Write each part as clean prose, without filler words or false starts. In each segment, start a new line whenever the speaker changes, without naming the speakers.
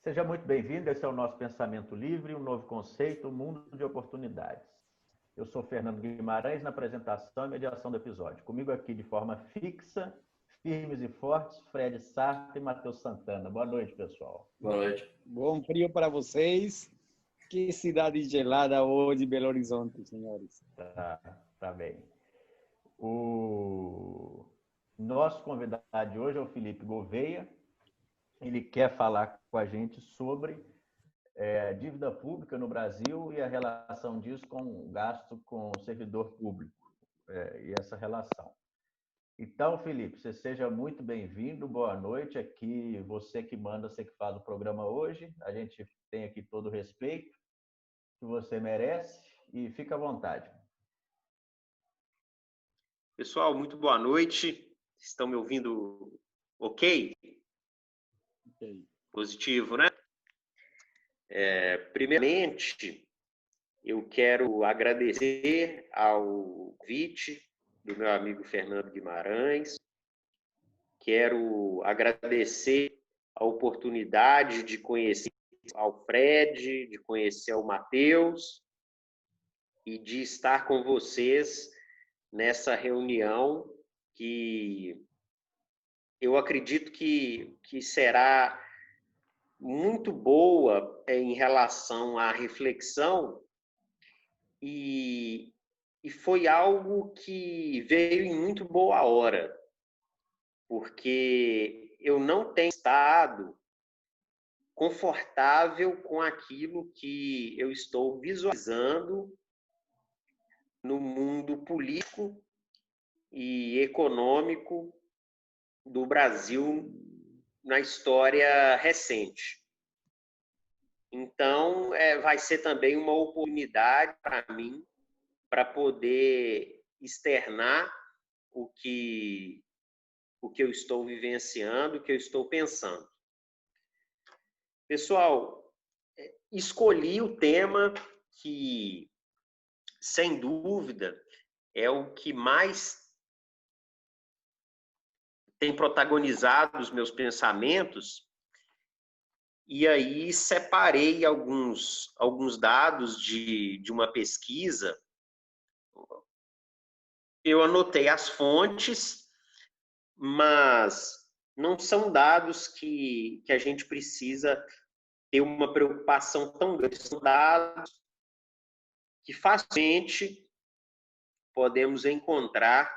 Seja muito bem-vindo, esse é o nosso Pensamento Livre, um novo conceito, um mundo de oportunidades. Eu sou Fernando Guimarães, na apresentação e mediação do episódio. Comigo aqui de forma fixa, firmes e fortes, Fred Sarto e Matheus Santana. Boa noite, pessoal.
Boa noite.
Bom frio para vocês. Que cidade gelada hoje, Belo Horizonte, senhores.
Tá bem. O nosso convidado de hoje é o Felipe Gouveia. Ele quer falar com a gente sobre dívida pública no Brasil e a relação disso com o gasto com o servidor público, e essa relação. Então, Felipe, você seja muito bem-vindo, boa noite. Aqui, você que manda, você que faz o programa hoje. A gente tem aqui todo o respeito que você merece e fica à vontade.
Pessoal, muito boa noite. Estão me ouvindo ok? Positivo, né? Primeiramente, eu quero agradecer ao convite do meu amigo Fernando Guimarães. Quero agradecer a oportunidade de conhecer ao Fred, de conhecer ao Matheus e de estar com vocês nessa reunião que eu acredito que será muito boa em relação à reflexão e foi algo que veio em muito boa hora, porque eu não tenho estado confortável com aquilo que eu estou visualizando no mundo político e econômico do Brasil na história recente. Então, vai ser também uma oportunidade para mim para poder externar o que eu estou vivenciando, o que eu estou pensando. Pessoal, escolhi o tema que, sem dúvida, é o que mais tem protagonizado os meus pensamentos, e aí separei alguns dados de uma pesquisa. Eu anotei as fontes, mas não são dados que a gente precisa ter uma preocupação tão grande. São dados que facilmente podemos encontrar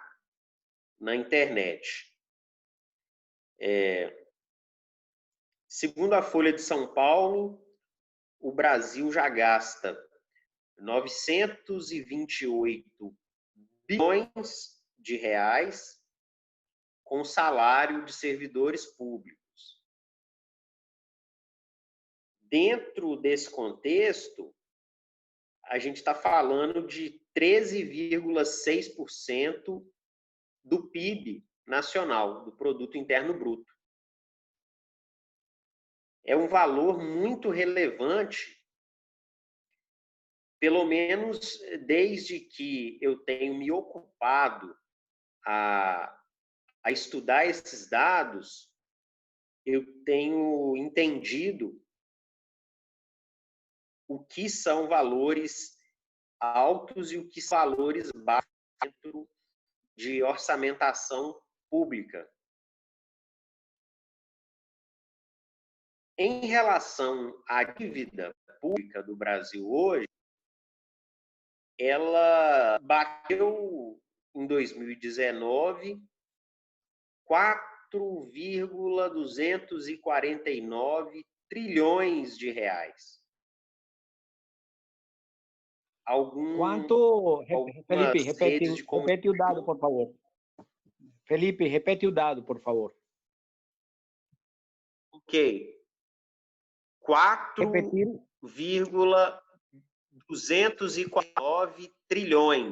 na internet. Segundo a Folha de São Paulo, o Brasil já gasta 928 bilhões de reais com salário de servidores públicos. Dentro desse contexto, a gente está falando de 13,6% do PIB nacional, do Produto Interno Bruto. É um valor muito relevante, pelo menos desde que eu tenho me ocupado a estudar esses dados, eu tenho entendido o que são valores altos e o que são valores baixos dentro de orçamentação pública. Em relação à dívida pública do Brasil hoje, ela bateu em 2019 4,249 trilhões de reais.
Quanto? Felipe, repete o dado, por favor. Felipe, repete o dado, por favor.
Ok. 4,249 trilhões.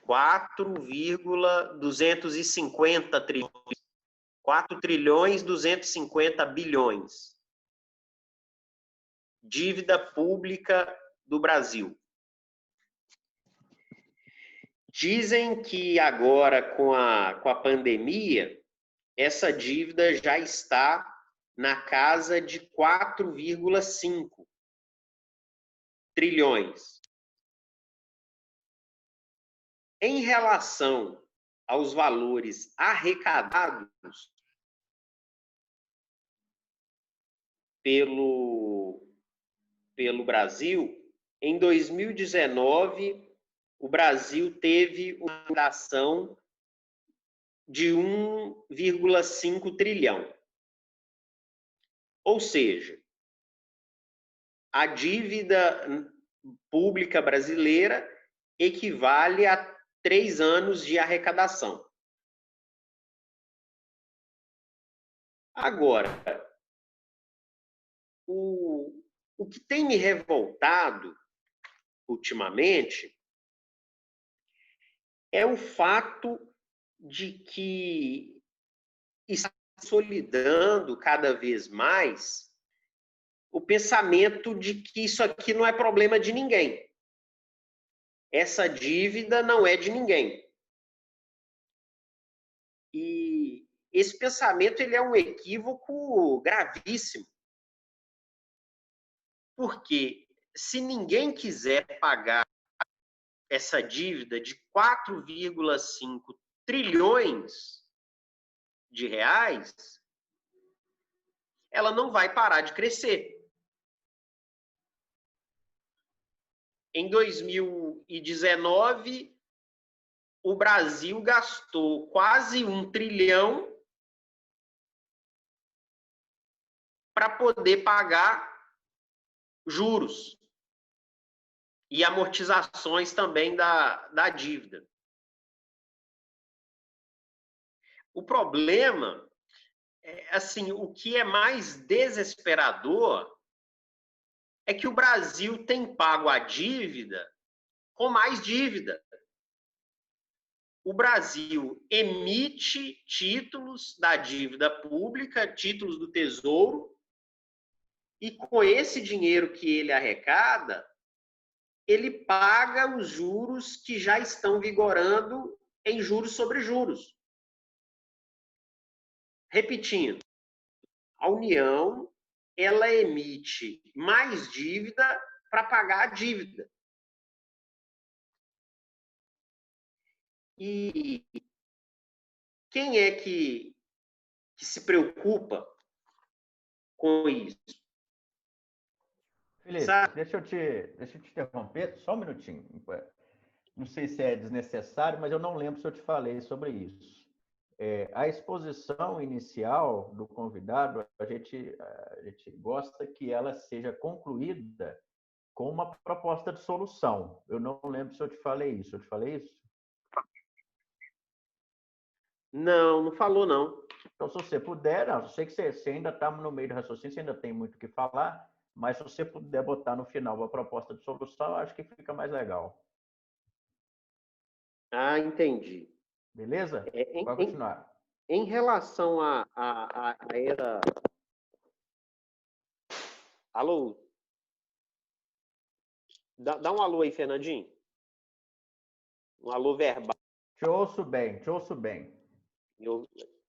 4,250 trilhões. 4 trilhões 250 bilhões. Dívida pública do Brasil. Dizem que agora, com a pandemia, essa dívida já está na casa de 4,5 trilhões. Em relação aos valores arrecadados pelo Brasil, em 2019, o Brasil teve uma arrecadação de 1,5 trilhão. Ou seja, a dívida pública brasileira equivale a 3 anos de arrecadação. Agora, o que tem me revoltado ultimamente é o fato de que está consolidando cada vez mais o pensamento de que isso aqui não é problema de ninguém. Essa dívida não é de ninguém. E esse pensamento ele é um equívoco gravíssimo. Porque se ninguém quiser pagar essa dívida de 4,5 trilhões de reais, ela não vai parar de crescer. Em 2019, o Brasil gastou quase 1 trilhão para poder pagar juros e amortizações também da dívida. O problema assim, o que é mais desesperador é que o Brasil tem pago a dívida com mais dívida. O Brasil emite títulos da dívida pública, títulos do Tesouro, e com esse dinheiro que ele arrecada, ele paga os juros que já estão vigorando em juros sobre juros. Repetindo, a União, ela emite mais dívida para pagar a dívida. E quem é que se preocupa com isso?
Felipe, deixa eu te interromper só um minutinho. Não sei se é desnecessário, mas eu não lembro se eu te falei sobre isso. A exposição inicial do convidado, a gente gosta que ela seja concluída com uma proposta de solução. Eu não lembro se eu te falei isso. Eu te falei isso?
Não, não falou, não.
Então, se você puder, eu sei que você ainda está no meio do raciocínio, você ainda tem muito o que falar, mas se você puder botar no final uma proposta de solução, eu acho que fica mais legal.
Ah, entendi.
Beleza? Pode continuar.
Em relação a essa... Alô? Dá um alô aí, Fernandinho. Um alô verbal.
Te ouço bem, te ouço bem.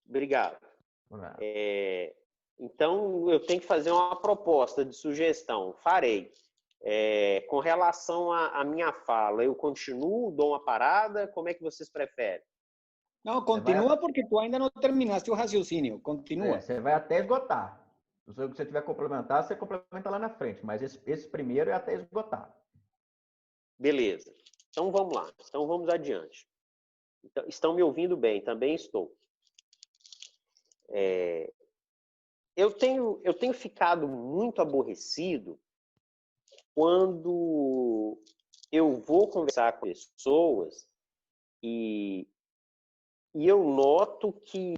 Obrigado. Então, eu tenho que fazer uma proposta de sugestão. Farei. Com relação à minha fala, eu continuo, dou uma parada? Como é que vocês preferem?
Não, continua porque tu ainda não terminaste o raciocínio. Continua.
Você vai até esgotar. Se você tiver complementar, você complementa lá na frente. Mas esse primeiro é até esgotar.
Beleza. Então, vamos lá. Então, vamos adiante. Então, estão me ouvindo bem? Também estou. Eu tenho ficado muito aborrecido quando eu vou conversar com pessoas e eu noto que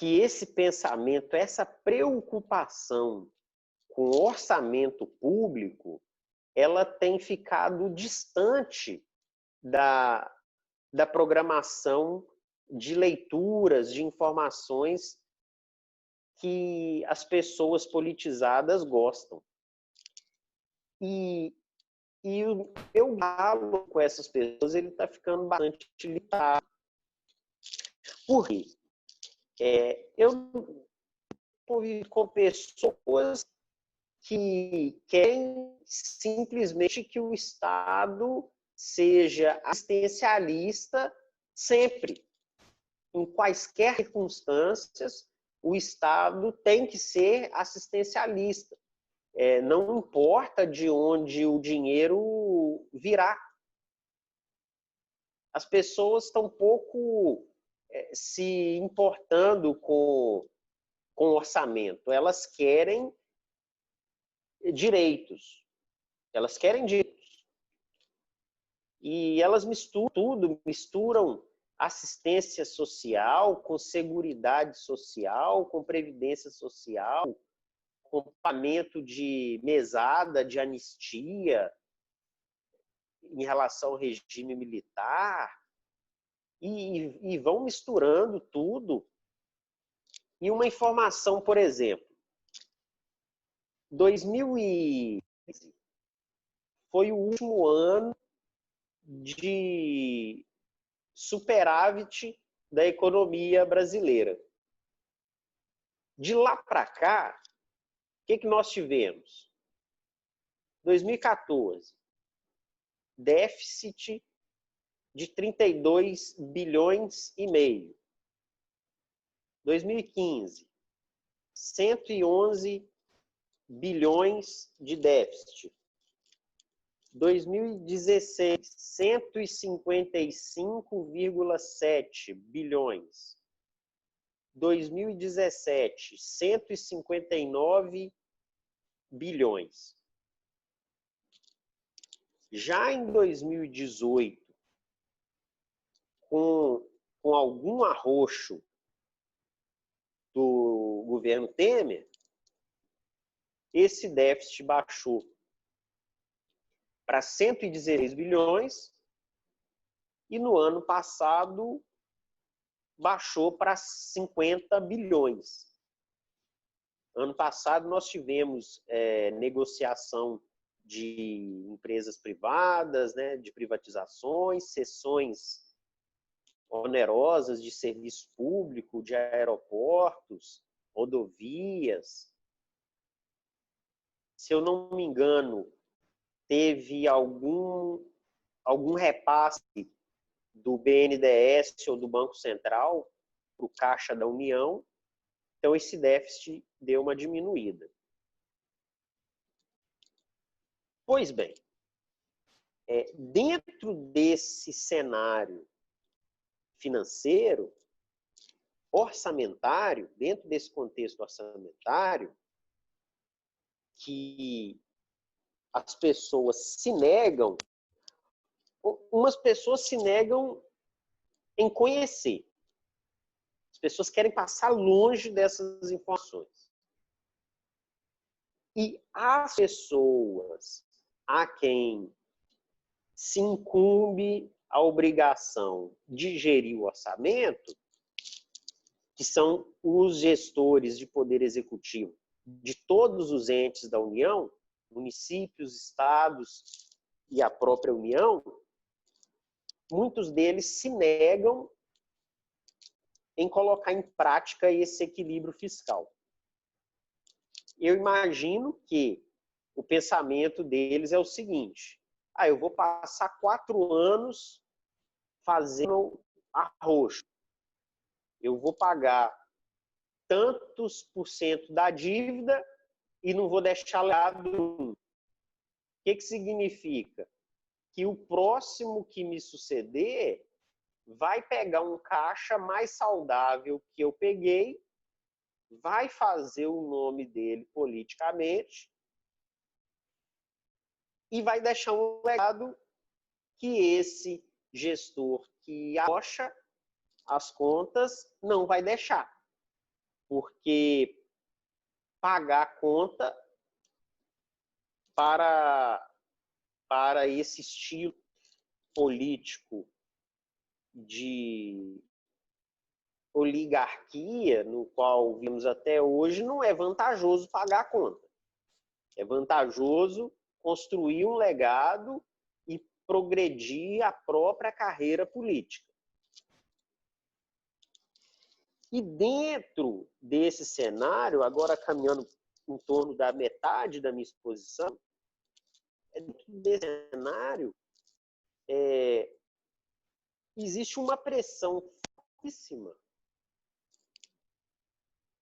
esse pensamento, essa preocupação com o orçamento público, ela tem ficado distante da programação de leituras, de informações que as pessoas politizadas gostam. E o meu diálogo com essas pessoas ele está ficando bastante limitado. Por quê? Eu convivi com pessoas que querem simplesmente que o Estado seja assistencialista sempre. Em quaisquer circunstâncias, o Estado tem que ser assistencialista. Não importa de onde o dinheiro virá. As pessoas estão pouco se importando com o orçamento. Elas querem direitos. Elas querem direitos. E elas misturam tudo, misturam assistência social com seguridade social, com previdência social, com pagamento de mesada, de anistia em relação ao regime militar, e vão misturando tudo. E uma informação, por exemplo, 2015 foi o último ano de superávit da economia brasileira. De lá para cá, o que nós tivemos? 2014, déficit de 32 bilhões e meio. 2015, 111 bilhões de déficit. 2016, 155,7 bilhões. 2017, 159 bilhões. Já em 2018, com algum arroxo do governo Temer, esse déficit baixou para 116 bilhões e no ano passado baixou para 50 bilhões. Ano passado nós tivemos negociação de empresas privadas, né, de privatizações, cessões onerosas de serviço público, de aeroportos, rodovias. Se eu não me engano, teve algum repasse do BNDES ou do Banco Central para o Caixa da União. Então, esse déficit deu uma diminuída. Pois bem, dentro desse cenário financeiro, orçamentário, dentro desse contexto orçamentário, que as pessoas se negam, umas pessoas se negam em conhecer. As pessoas querem passar longe dessas informações. E as pessoas a quem se incumbe a obrigação de gerir o orçamento, que são os gestores de poder executivo de todos os entes da União, municípios, estados e a própria União, muitos deles se negam em colocar em prática esse equilíbrio fiscal. Eu imagino que o pensamento deles é o seguinte: eu vou passar 4 anos fazendo arroxo. Eu vou pagar tantos por cento da dívida e não vou deixar legado. O que significa? Que o próximo que me suceder vai pegar um caixa mais saudável que eu peguei, vai fazer o nome dele politicamente e vai deixar um legado que esse gestor que arrocha as contas não vai deixar. Porque pagar a conta para esse estilo político de oligarquia, no qual vimos até hoje, não é vantajoso pagar a conta. É vantajoso construir um legado e progredir a própria carreira política. E dentro desse cenário, agora caminhando em torno da metade da minha exposição, dentro desse cenário, existe uma pressão fortíssima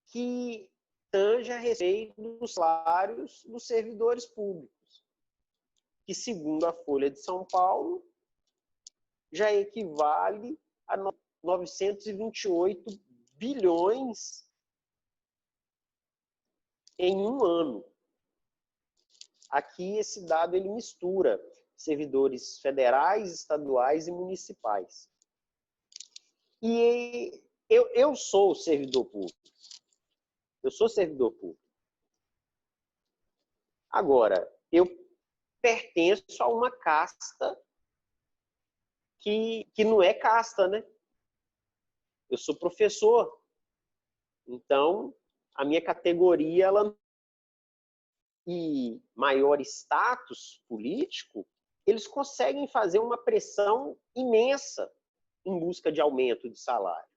que tange a respeito dos salários dos servidores públicos, que, segundo a Folha de São Paulo, já equivale a 928 bilhões em um ano. Aqui, esse dado ele mistura servidores federais, estaduais e municipais. E eu sou servidor público. Eu sou servidor público. Agora, eu pertenço a uma casta que não é casta, né? Eu sou professor. Então, a minha categoria e maior status político, eles conseguem fazer uma pressão imensa em busca de aumento de salário.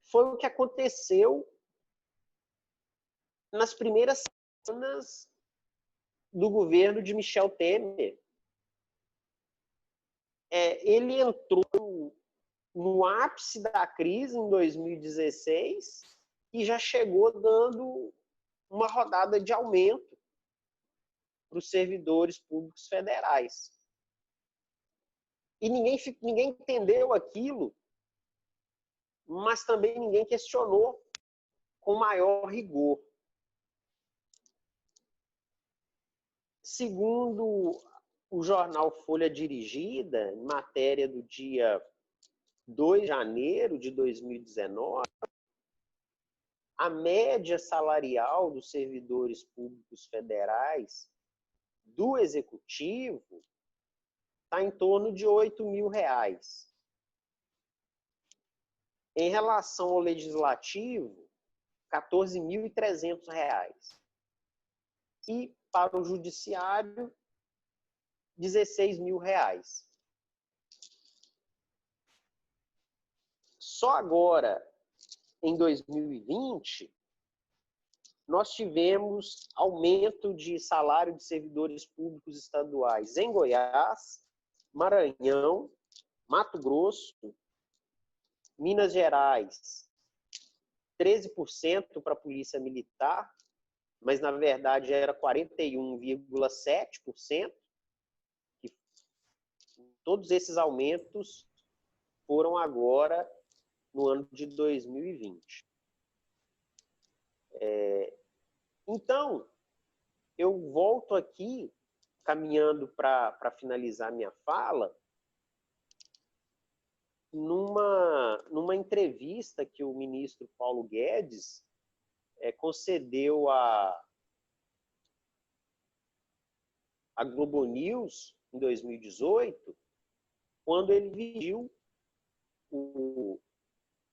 Foi o que aconteceu nas primeiras semanas do governo de Michel Temer. Ele entrou no ápice da crise em 2016 e já chegou dando uma rodada de aumento para os servidores públicos federais. E ninguém entendeu aquilo, mas também ninguém questionou com maior rigor. Segundo o jornal Folha Dirigida, em matéria do dia 2 de janeiro de 2019, a média salarial dos servidores públicos federais do Executivo está em torno de R$8.000. Em relação ao Legislativo, R$14.300. E para o Judiciário, R$16.000. Só agora, em 2020, nós tivemos aumento de salário de servidores públicos estaduais em Goiás, Maranhão, Mato Grosso, Minas Gerais, 13% para a Polícia Militar, mas na verdade era 41,7%. Todos esses aumentos foram agora no ano de 2020. Então, eu volto aqui, caminhando para finalizar minha fala, numa entrevista que o ministro Paulo Guedes concedeu à Globo News em 2018, quando ele viu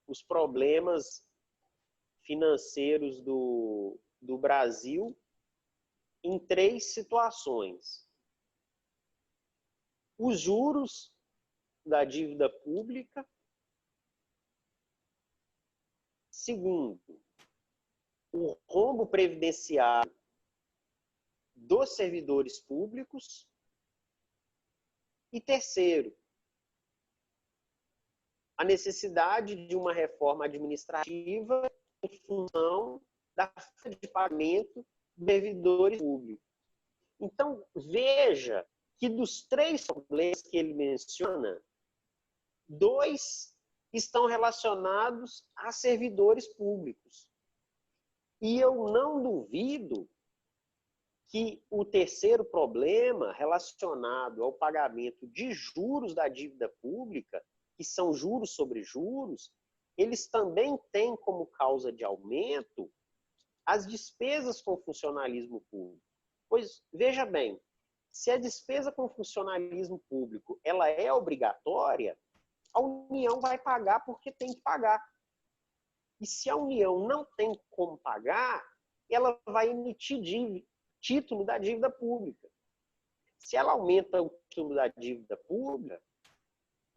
os problemas financeiros do Brasil em 3 situações. Os juros da dívida pública. Segundo, o rombo previdenciário dos servidores públicos. E terceiro, a necessidade de uma reforma administrativa em função da falta de pagamento dos servidores públicos. Então, veja que dos 3 problemas que ele menciona, 2 estão relacionados a servidores públicos. E eu não duvido que o terceiro problema, relacionado ao pagamento de juros da dívida pública, que são juros sobre juros, eles também têm como causa de aumento as despesas com funcionalismo público. Pois, veja bem, se a despesa com funcionalismo público ela é obrigatória, a União vai pagar porque tem que pagar. E se a União não tem como pagar, ela vai emitir título da dívida pública. Se ela aumenta o título da dívida pública,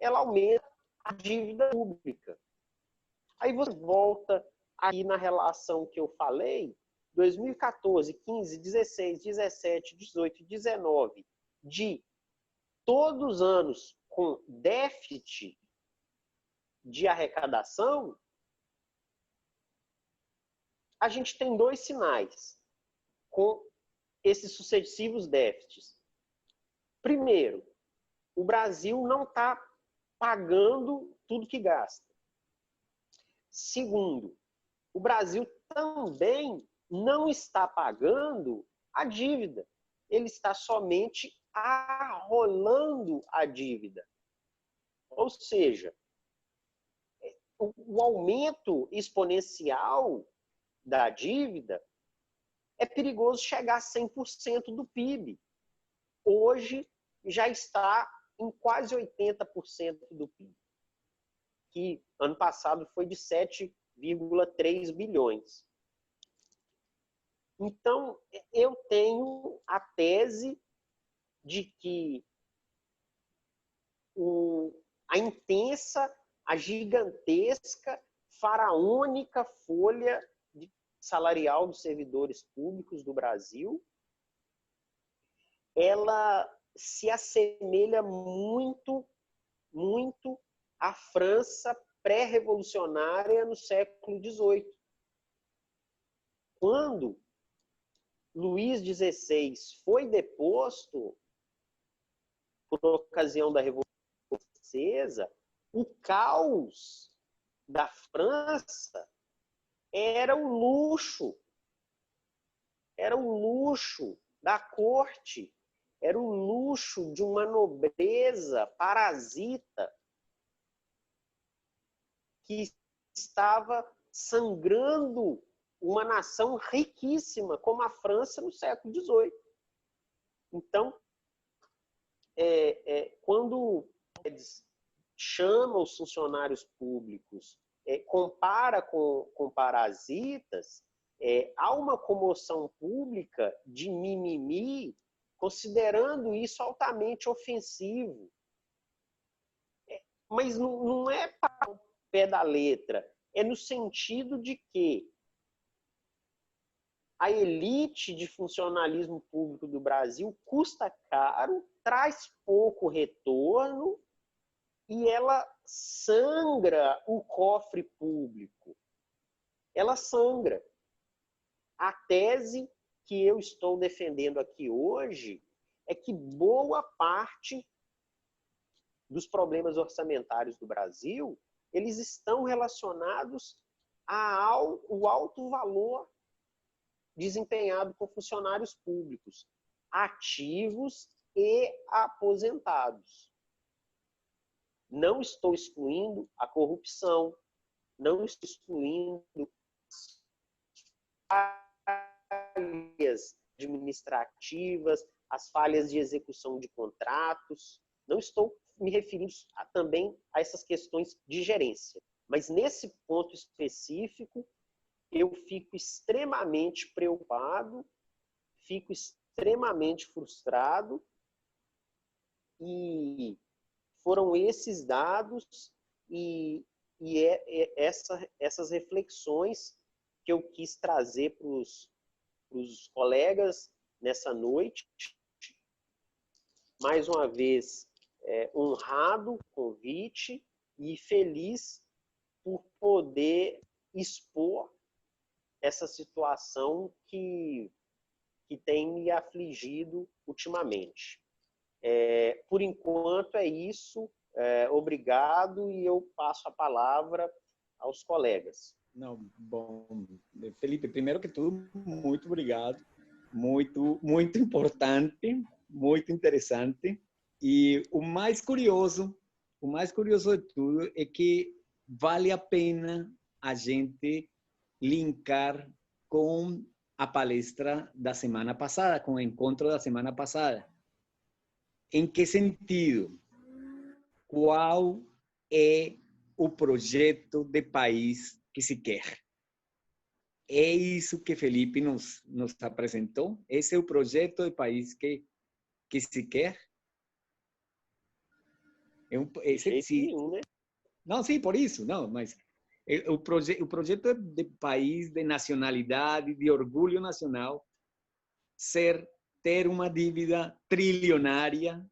ela aumenta a dívida pública. Aí você volta aí na relação que eu falei, 2014, 15, 16, 17, 18, 19, de todos os anos com déficit de arrecadação, a gente tem dois sinais com esses sucessivos déficits. Primeiro, o Brasil não está pagando tudo que gasta. Segundo, o Brasil também não está pagando a dívida. Ele está somente arrolando a dívida. Ou seja, o aumento exponencial da dívida é perigoso chegar a 100% do PIB. Hoje já está em quase 80% do PIB, que ano passado foi de 7,3 bilhões. Então, eu tenho a tese de que a intensa, a gigantesca, faraônica folha salarial dos servidores públicos do Brasil, ela se assemelha muito, muito à França pré-revolucionária no século XVIII. Quando Luís XVI foi deposto por ocasião da Revolução Francesa, o caos da França era o luxo da corte, era o luxo de uma nobreza parasita que estava sangrando uma nação riquíssima como a França no século XVIII. Então, quando eles chamam os funcionários públicos, compara com parasitas, há uma comoção pública de mimimi, considerando isso altamente ofensivo. Mas não é para o pé da letra, é no sentido de que a elite de funcionalismo público do Brasil custa caro, traz pouco retorno e ela sangra o cofre público. Ela sangra. A tese que eu estou defendendo aqui hoje é que boa parte dos problemas orçamentários do Brasil, eles estão relacionados ao alto valor desempenhado por funcionários públicos, ativos e aposentados. Não estou excluindo a corrupção, não estou excluindo as falhas administrativas, as falhas de execução de contratos, não estou me referindo também a essas questões de gerência. Mas nesse ponto específico, eu fico extremamente preocupado, fico extremamente frustrado, e foram esses dados e essas reflexões que eu quis trazer para os colegas nessa noite. Mais uma vez, honrado o convite e feliz por poder expor essa situação que tem me afligido ultimamente. Por enquanto é isso. Obrigado, e eu passo a palavra aos colegas.
Não, bom, Felipe, primeiro que tudo, muito obrigado. Muito, muito importante, muito interessante. E o mais curioso de tudo é que vale a pena a gente linkar com a palestra da semana passada, com o encontro da semana passada. Em que sentido? Qual é o projeto de país que se quer? É isso que Felipe nos apresentou? Esse é o projeto de país que se quer?
Nenhum, né?
Não, sim, por isso, não, mas O projeto de país, de nacionalidade, de orgulho nacional, ter uma dívida trilionária,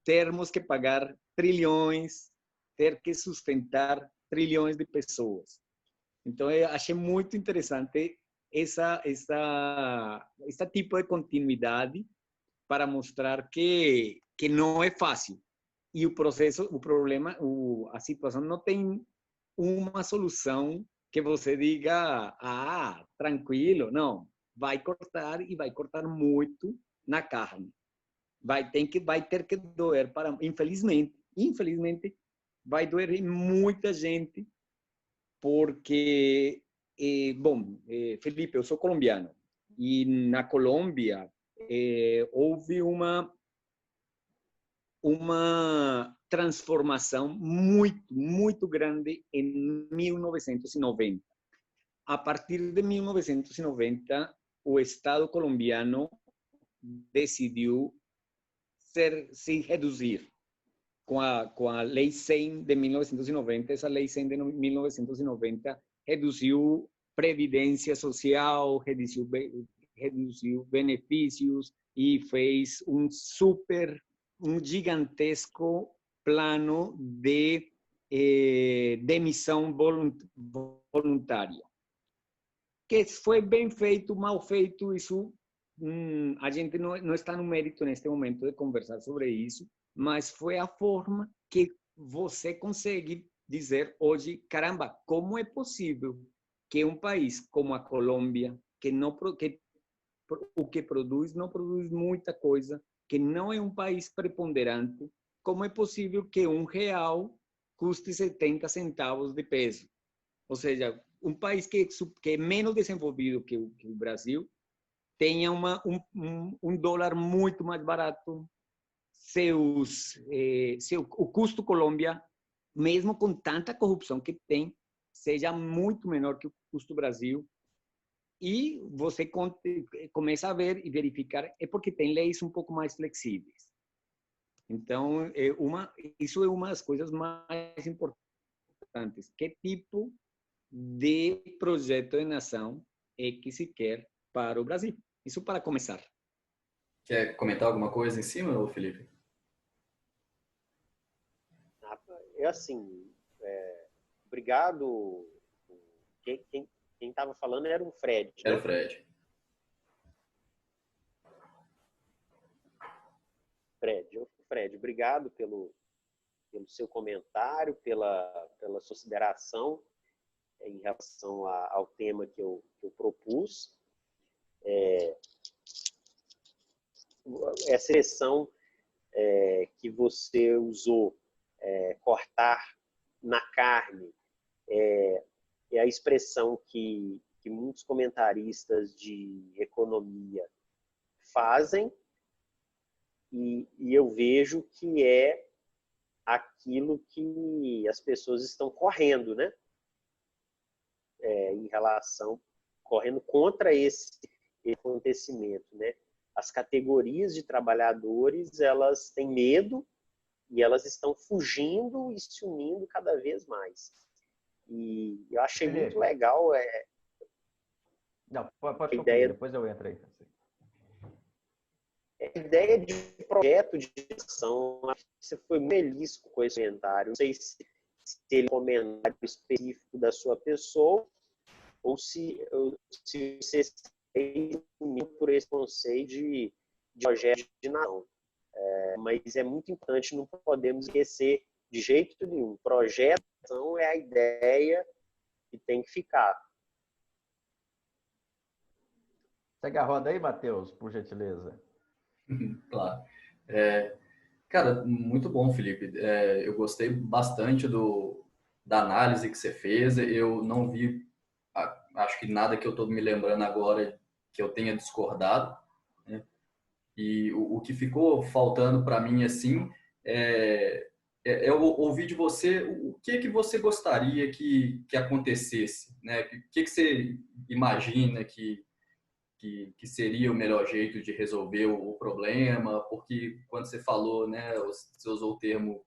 termos que pagar trilhões, ter que sustentar trilhões de pessoas. Então, eu achei muito interessante esse tipo de continuidade para mostrar que não é fácil. E o processo, o problema, a situação não tem uma solução que você diga, tranquilo. Não, vai cortar e vai cortar muito na carne. Vai ter que doer para, infelizmente, vai doer em muita gente, porque, Felipe, eu sou colombiano, e na Colômbia houve uma transformação muito grande em 1990. A partir de 1990, o Estado colombiano decidiu se reduzir com a Lei 100 de 1990. Essa Lei 100 de 1990 reduziu previdência social, reduziu benefícios e fez um gigantesco plano de demissão voluntária, que foi bem feito, mal feito. Isso a gente não está no mérito neste momento de conversar sobre isso, mas foi a forma que você consegue dizer hoje, caramba, como é possível que um país como a Colômbia, que o que produz não produz muita coisa, que não é um país preponderante, como é possível que R$1 custe 70 centavos de peso? Ou seja, um país que é menos desenvolvido que o Brasil tenha um dólar muito mais barato, o custo Colômbia, mesmo com tanta corrupção que tem, seja muito menor que o custo Brasil. E você começa a ver e verificar, é porque tem leis um pouco mais flexíveis. Então, isso é uma das coisas mais importantes. Que tipo de projeto de nação é que se quer para o Brasil? Isso para começar.
Quer comentar alguma coisa em cima, Felipe?
É assim, obrigado. Quem estava falando era o Fred.
Era o Fred.
Fred, obrigado pelo seu comentário, pela consideração em relação ao tema que eu propus. Essa expressão que você usou, cortar na carne, é a expressão que muitos comentaristas de economia fazem, e eu vejo que é aquilo que as pessoas estão correndo, né? Correndo contra esse acontecimento, né? As categorias de trabalhadores, elas têm medo e elas estão fugindo e se unindo cada vez mais. E eu achei muito legal
Não, pode
a ideia,
depois eu entro aí.
A ideia de projeto de ação. Você foi muito feliz com esse comentário. Não sei se ele é um comentário específico da sua pessoa ou se você está por esse conceito de projeto de nação. Mas é muito importante, não podemos esquecer de jeito nenhum. Projeto de ação é a ideia que tem que ficar.
Segue a roda aí, Matheus, por gentileza.
Claro. Cara, muito bom, Felipe. Eu gostei bastante da análise que você fez. Eu não vi, acho que nada que eu estou me lembrando agora que eu tenha discordado, né? E o que ficou faltando para mim, assim, eu ouvir de você o que você gostaria que acontecesse, né? O que você imagina que seria o melhor jeito de resolver o problema, porque quando você falou, né, você usou o termo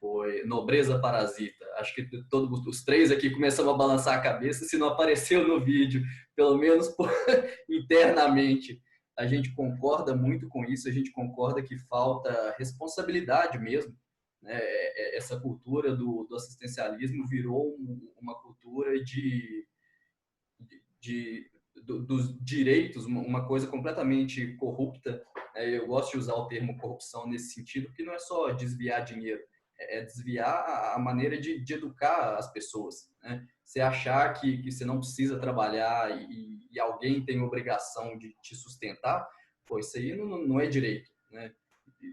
Foi Nobreza Parasita. Acho que todos os três aqui começamos a balançar a cabeça. Se não apareceu no vídeo, pelo menos internamente, a gente concorda muito com isso. A gente concorda que falta responsabilidade mesmo, né? Essa cultura do assistencialismo virou uma cultura dos direitos, uma coisa completamente corrupta. Eu gosto de usar o termo corrupção nesse sentido, porque não é só desviar dinheiro, é desviar a maneira de educar as pessoas, né? Você achar que você não precisa trabalhar e alguém tem obrigação de te sustentar, pô, isso aí não é direito, né?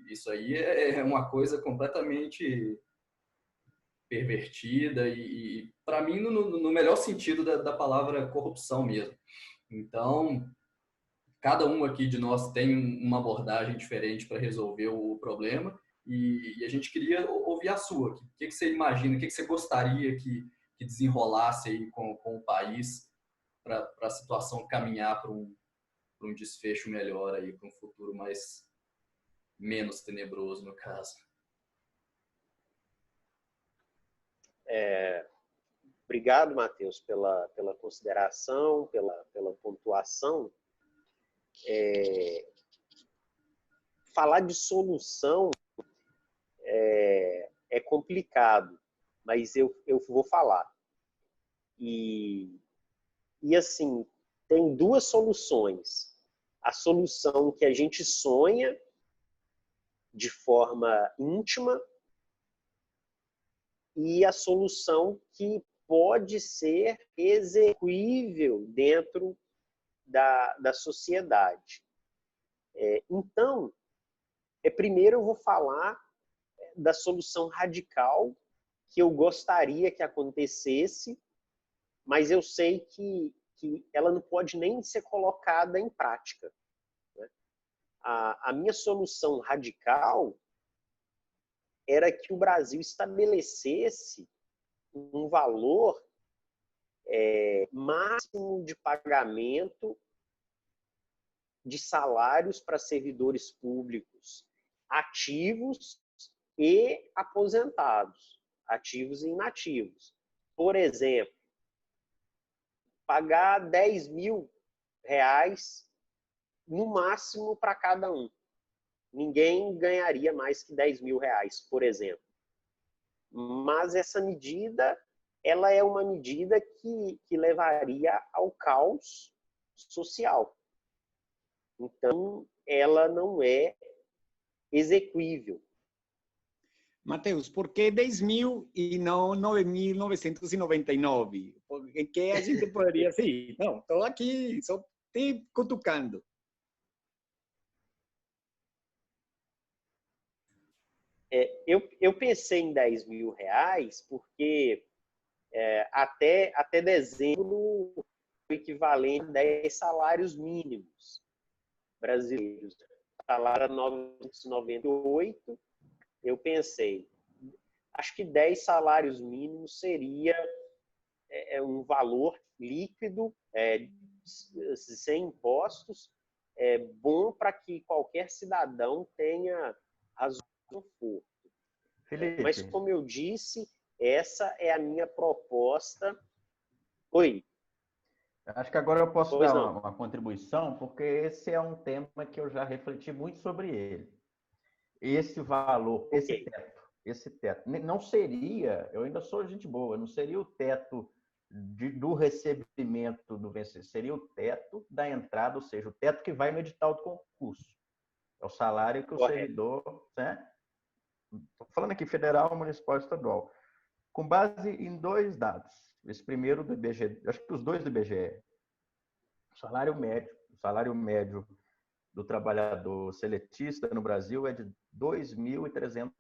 Isso aí é uma coisa completamente pervertida e para mim, no melhor sentido da palavra corrupção mesmo. Então, cada um aqui de nós tem uma abordagem diferente para resolver o problema e a gente queria ouvir a sua. O que você imagina, o que você gostaria que desenrolasse aí com o país para a situação caminhar para um desfecho melhor aí, para um futuro menos tenebroso, no caso.
Obrigado, Matheus, pela consideração, pela pontuação. Falar de solução é complicado, mas eu vou falar. E assim, tem duas soluções. A solução que a gente sonha de forma íntima e a solução que pode ser execuível dentro da sociedade. Então, primeiro eu vou falar da solução radical que eu gostaria que acontecesse, mas eu sei que ela não pode nem ser colocada em prática, né? A minha solução radical era que o Brasil estabelecesse um valor máximo de pagamento de salários para servidores públicos ativos e aposentados, ativos e inativos. Por exemplo, pagar R$10.000 no máximo para cada um. Ninguém ganharia mais que R$10.000, por exemplo. Mas essa medida, ela é uma medida que levaria ao caos social. Então, ela não é execuível.
Matheus, por que 10.000 e não 9.999? Em que a gente poderia... Sim, não, estou aqui só te cutucando.
Eu pensei em R$10.000 porque até dezembro o equivalente a 10 salários mínimos brasileiros. O salário era 998, eu pensei, acho que 10 salários mínimos seria um valor líquido, sem impostos, bom para que qualquer cidadão tenha razoável conforto. Mas, como eu disse, essa é a minha proposta. Oi.
Acho que agora eu posso dar uma contribuição, porque esse é um tema que eu já refleti muito sobre ele. Esse valor, esse teto. Não seria, eu ainda sou gente boa, não seria o teto do recebimento do vencedor, seria o teto da entrada, ou seja, o teto que vai no edital do concurso. É o salário que o servidor, né? Estou falando aqui federal, municipal e estadual. Com base em dois dados. Esse primeiro do IBGE, acho que os dois do IBGE. O salário médio do trabalhador seletista no Brasil é de R$ 2.300,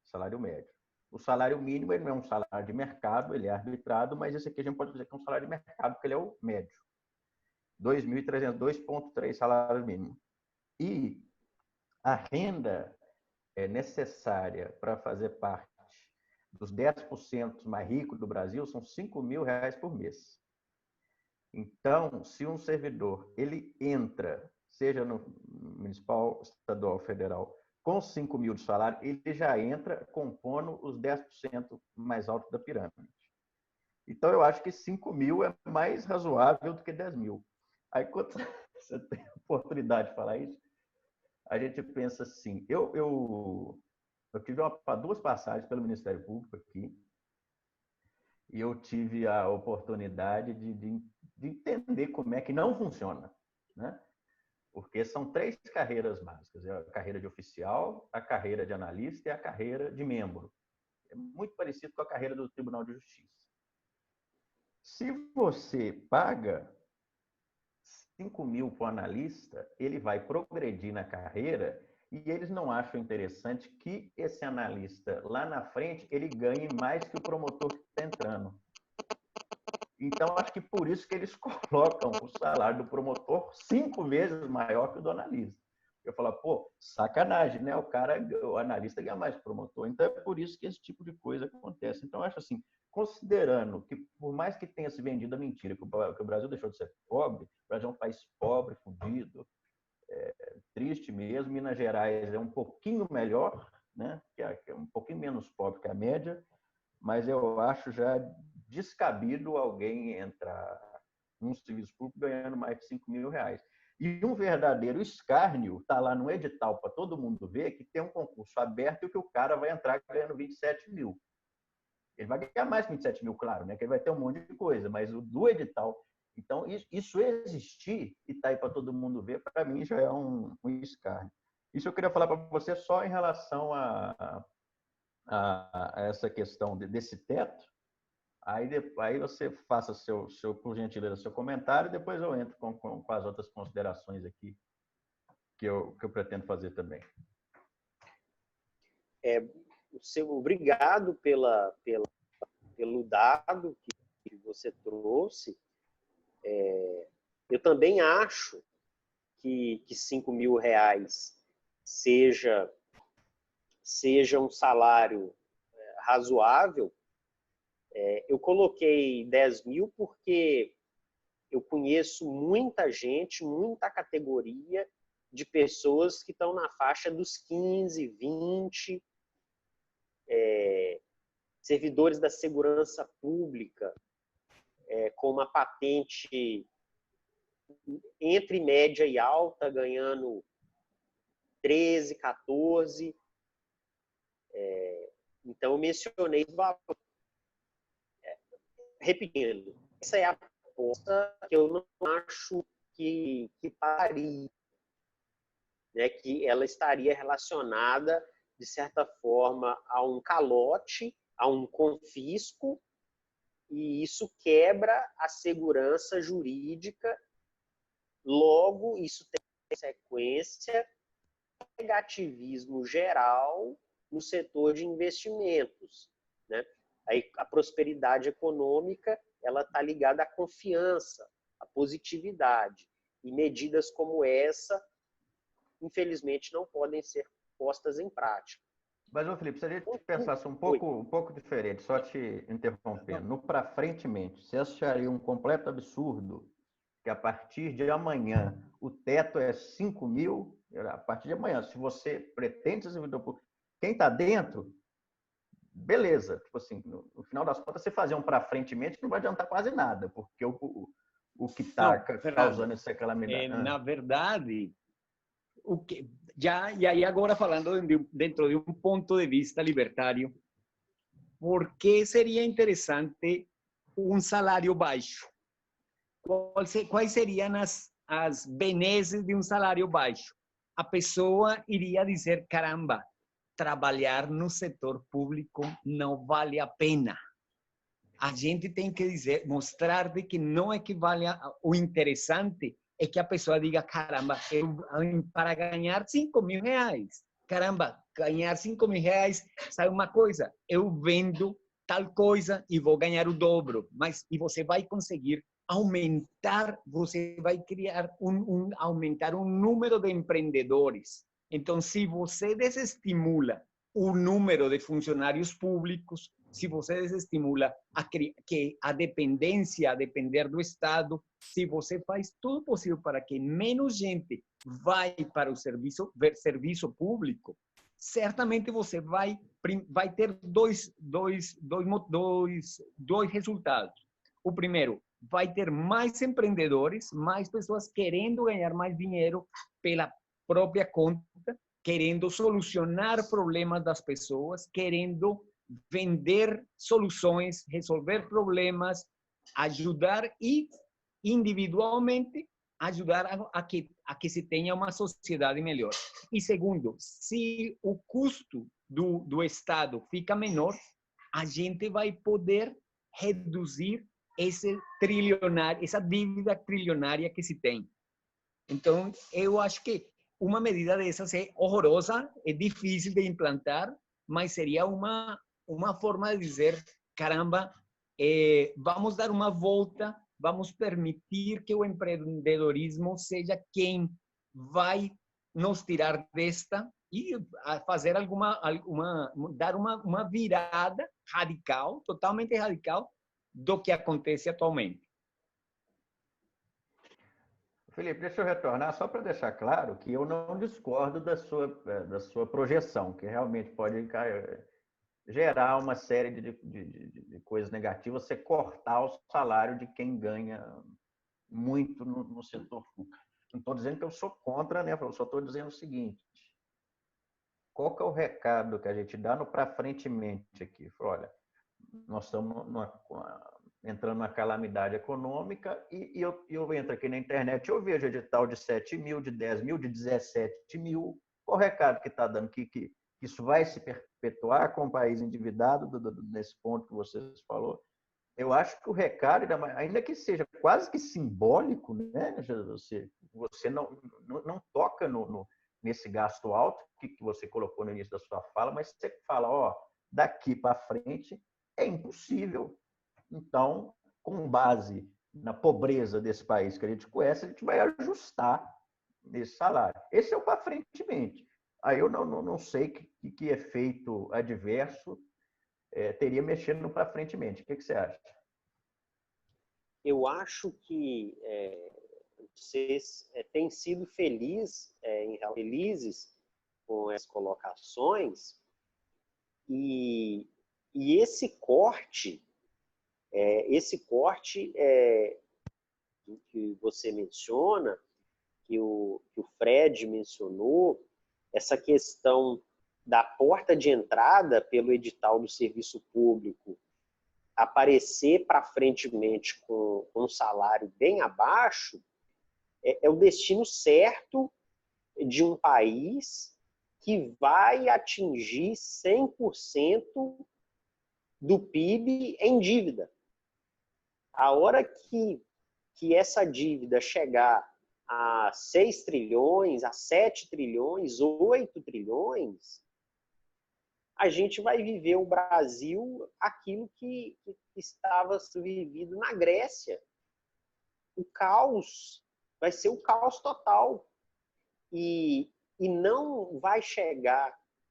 salário médio. O salário mínimo ele não é um salário de mercado, ele é arbitrado, mas esse aqui a gente pode dizer que é um salário de mercado, porque ele é o médio. 2.300, 2,3 salário mínimo. E a renda necessária para fazer parte dos 10% mais ricos do Brasil são R$ 5.000 por mês. Então, se um servidor ele entra, seja no municipal, estadual, federal, com 5 mil de salário, ele já entra compondo os 10% mais altos da pirâmide. Então, eu acho que 5 mil é mais razoável do que 10 mil. Aí, quando você tem a oportunidade de falar isso, a gente pensa assim, eu tive duas passagens pelo Ministério Público aqui, e eu tive a oportunidade de entender como é que não funciona, né? Porque são 3 carreiras básicas: a carreira de oficial, a carreira de analista e a carreira de membro. É muito parecido com a carreira do Tribunal de Justiça. Se você paga 5 mil para o analista, ele vai progredir na carreira e eles não acham interessante que esse analista lá na frente ele ganhe mais que o promotor que está entrando. Então, acho que por isso que eles colocam o salário do promotor 5 vezes maior que o do analista. Eu falo, pô, sacanagem, né? O analista ganha mais que o promotor. Então, é por isso que esse tipo de coisa acontece. Então, acho assim, considerando que, por mais que tenha se vendido a mentira, que o Brasil deixou de ser pobre, o Brasil é um país pobre, fodido, triste mesmo. Minas Gerais é um pouquinho melhor, né? Que é um pouquinho menos pobre que a média, mas eu acho já descabido alguém entrar num serviço público ganhando mais de 5 mil reais. E um verdadeiro escárnio está lá no edital para todo mundo ver que tem um concurso aberto e que o cara vai entrar ganhando 27 mil. Ele vai ganhar mais que 27 mil, claro, né? Que ele vai ter um monte de coisa, mas o do edital. Então, isso existir e está aí para todo mundo ver, para mim já é um escárnio. Isso eu queria falar para você só em relação a essa questão desse teto. Aí você faça por gentileza, seu comentário, e depois eu entro com as outras considerações aqui que eu pretendo fazer também.
Obrigado pelo dado que você trouxe. Eu também acho que 5 mil reais seja um salário razoável. Eu coloquei 10 mil porque eu conheço muita gente, muita categoria de pessoas que estão na faixa dos 15, 20, servidores da segurança pública, com uma patente entre média e alta, ganhando 13, 14. Então, eu mencionei o valor. Repetindo, essa é a proposta que eu não acho que pararia, né? Que ela estaria relacionada, de certa forma, a um calote, a um confisco, e isso quebra a segurança jurídica. Logo, isso tem consequência negativismo geral no setor de investimentos, né? Aí, a prosperidade econômica ela está ligada à confiança, à positividade. E medidas como essa, infelizmente, não podem ser postas em prática.
Mas, Felipe, se a gente pensasse um pouco diferente, só te interrompendo, no para frentemente, você acharia um completo absurdo que a partir de amanhã o teto é 5 mil, a partir de amanhã, se você pretende ser servidor público, quem está dentro, beleza, tipo assim, no final das contas, você fazer um para frentemente não vai adiantar quase nada, porque o que está causando essa calamidade.
Na verdade, e aí agora falando dentro de um ponto de vista libertário, por que seria interessante um salário baixo? Quais seriam as benesses de um salário baixo? A pessoa iria dizer, caramba, trabalhar no setor público não vale a pena. A gente tem que mostrar de que não equivale o interessante é que a pessoa diga, caramba, para ganhar 5 mil reais, caramba, ganhar 5 mil reais, sabe uma coisa? Eu vendo tal coisa e vou ganhar o dobro, e você vai conseguir aumentar, você vai criar aumentar um número de empreendedores. Então, se você desestimula o número de funcionários públicos, se você desestimula a dependência, a depender do Estado, se você faz tudo possível para que menos gente vá para o serviço público, certamente você vai ter dois resultados. O primeiro, vai ter mais empreendedores, mais pessoas querendo ganhar mais dinheiro pela própria conta, querendo solucionar problemas das pessoas, querendo vender soluções, resolver problemas, ajudar e, individualmente, ajudar a que se tenha uma sociedade melhor. E segundo, se o custo do Estado fica menor, a gente vai poder reduzir essa dívida trilionária que se tem. Então, eu acho que uma medida dessas é horrorosa, é difícil de implantar, mas seria uma forma de dizer, caramba, vamos dar uma volta, vamos permitir que o empreendedorismo seja quem vai nos tirar desta e fazer dar uma virada radical, totalmente radical, do que acontece atualmente.
Felipe, deixa eu retornar só para deixar claro que eu não discordo da sua projeção, que realmente pode gerar uma série de coisas negativas, você cortar o salário de quem ganha muito no setor público. Não estou dizendo que eu sou contra, né? Eu só estou dizendo o seguinte: qual que é o recado que a gente dá no para frentemente aqui? Olha, nós estamos entrando numa calamidade econômica e eu entro aqui na internet, eu vejo edital de 7 mil, de 10 mil, de 17 mil. Qual o recado que está dando? Que isso vai se perpetuar com o país endividado, nesse ponto que você falou? Eu acho que o recado, ainda que seja quase que simbólico, né? Você não toca nesse gasto alto que você colocou no início da sua fala, mas você fala, ó, daqui para frente é impossível. Então, com base na pobreza desse país que a gente conhece, a gente vai ajustar esse salário. Esse é o para frentemente. Aí eu não sei que efeito adverso teria mexendo no para frentemente. O que você acha?
Eu acho que vocês têm sido felizes com as colocações e esse corte que você menciona, que o Fred mencionou, essa questão da porta de entrada pelo edital do serviço público aparecer para frentemente com um salário bem abaixo, é o destino certo de um país que vai atingir 100% do PIB em dívida. A hora que essa dívida chegar a 6 trilhões, a 7 trilhões, 8 trilhões, a gente vai viver o Brasil aquilo que estava vivido na Grécia. O caos vai ser o caos total. E não vai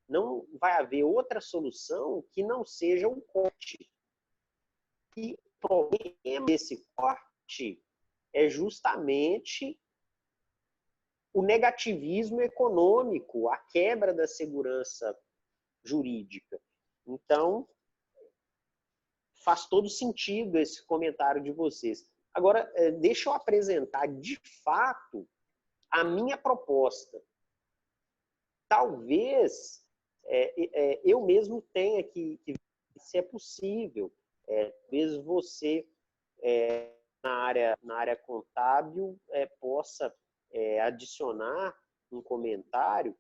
não vai haver outra solução que não seja um corte. E o problema desse corte é justamente o negativismo econômico, a quebra da segurança jurídica. Então, faz todo sentido esse comentário de vocês. Agora, deixa eu apresentar de fato a minha proposta. Talvez eu mesmo tenha que se é possível. Talvez você, na área contábil, possa adicionar um comentário.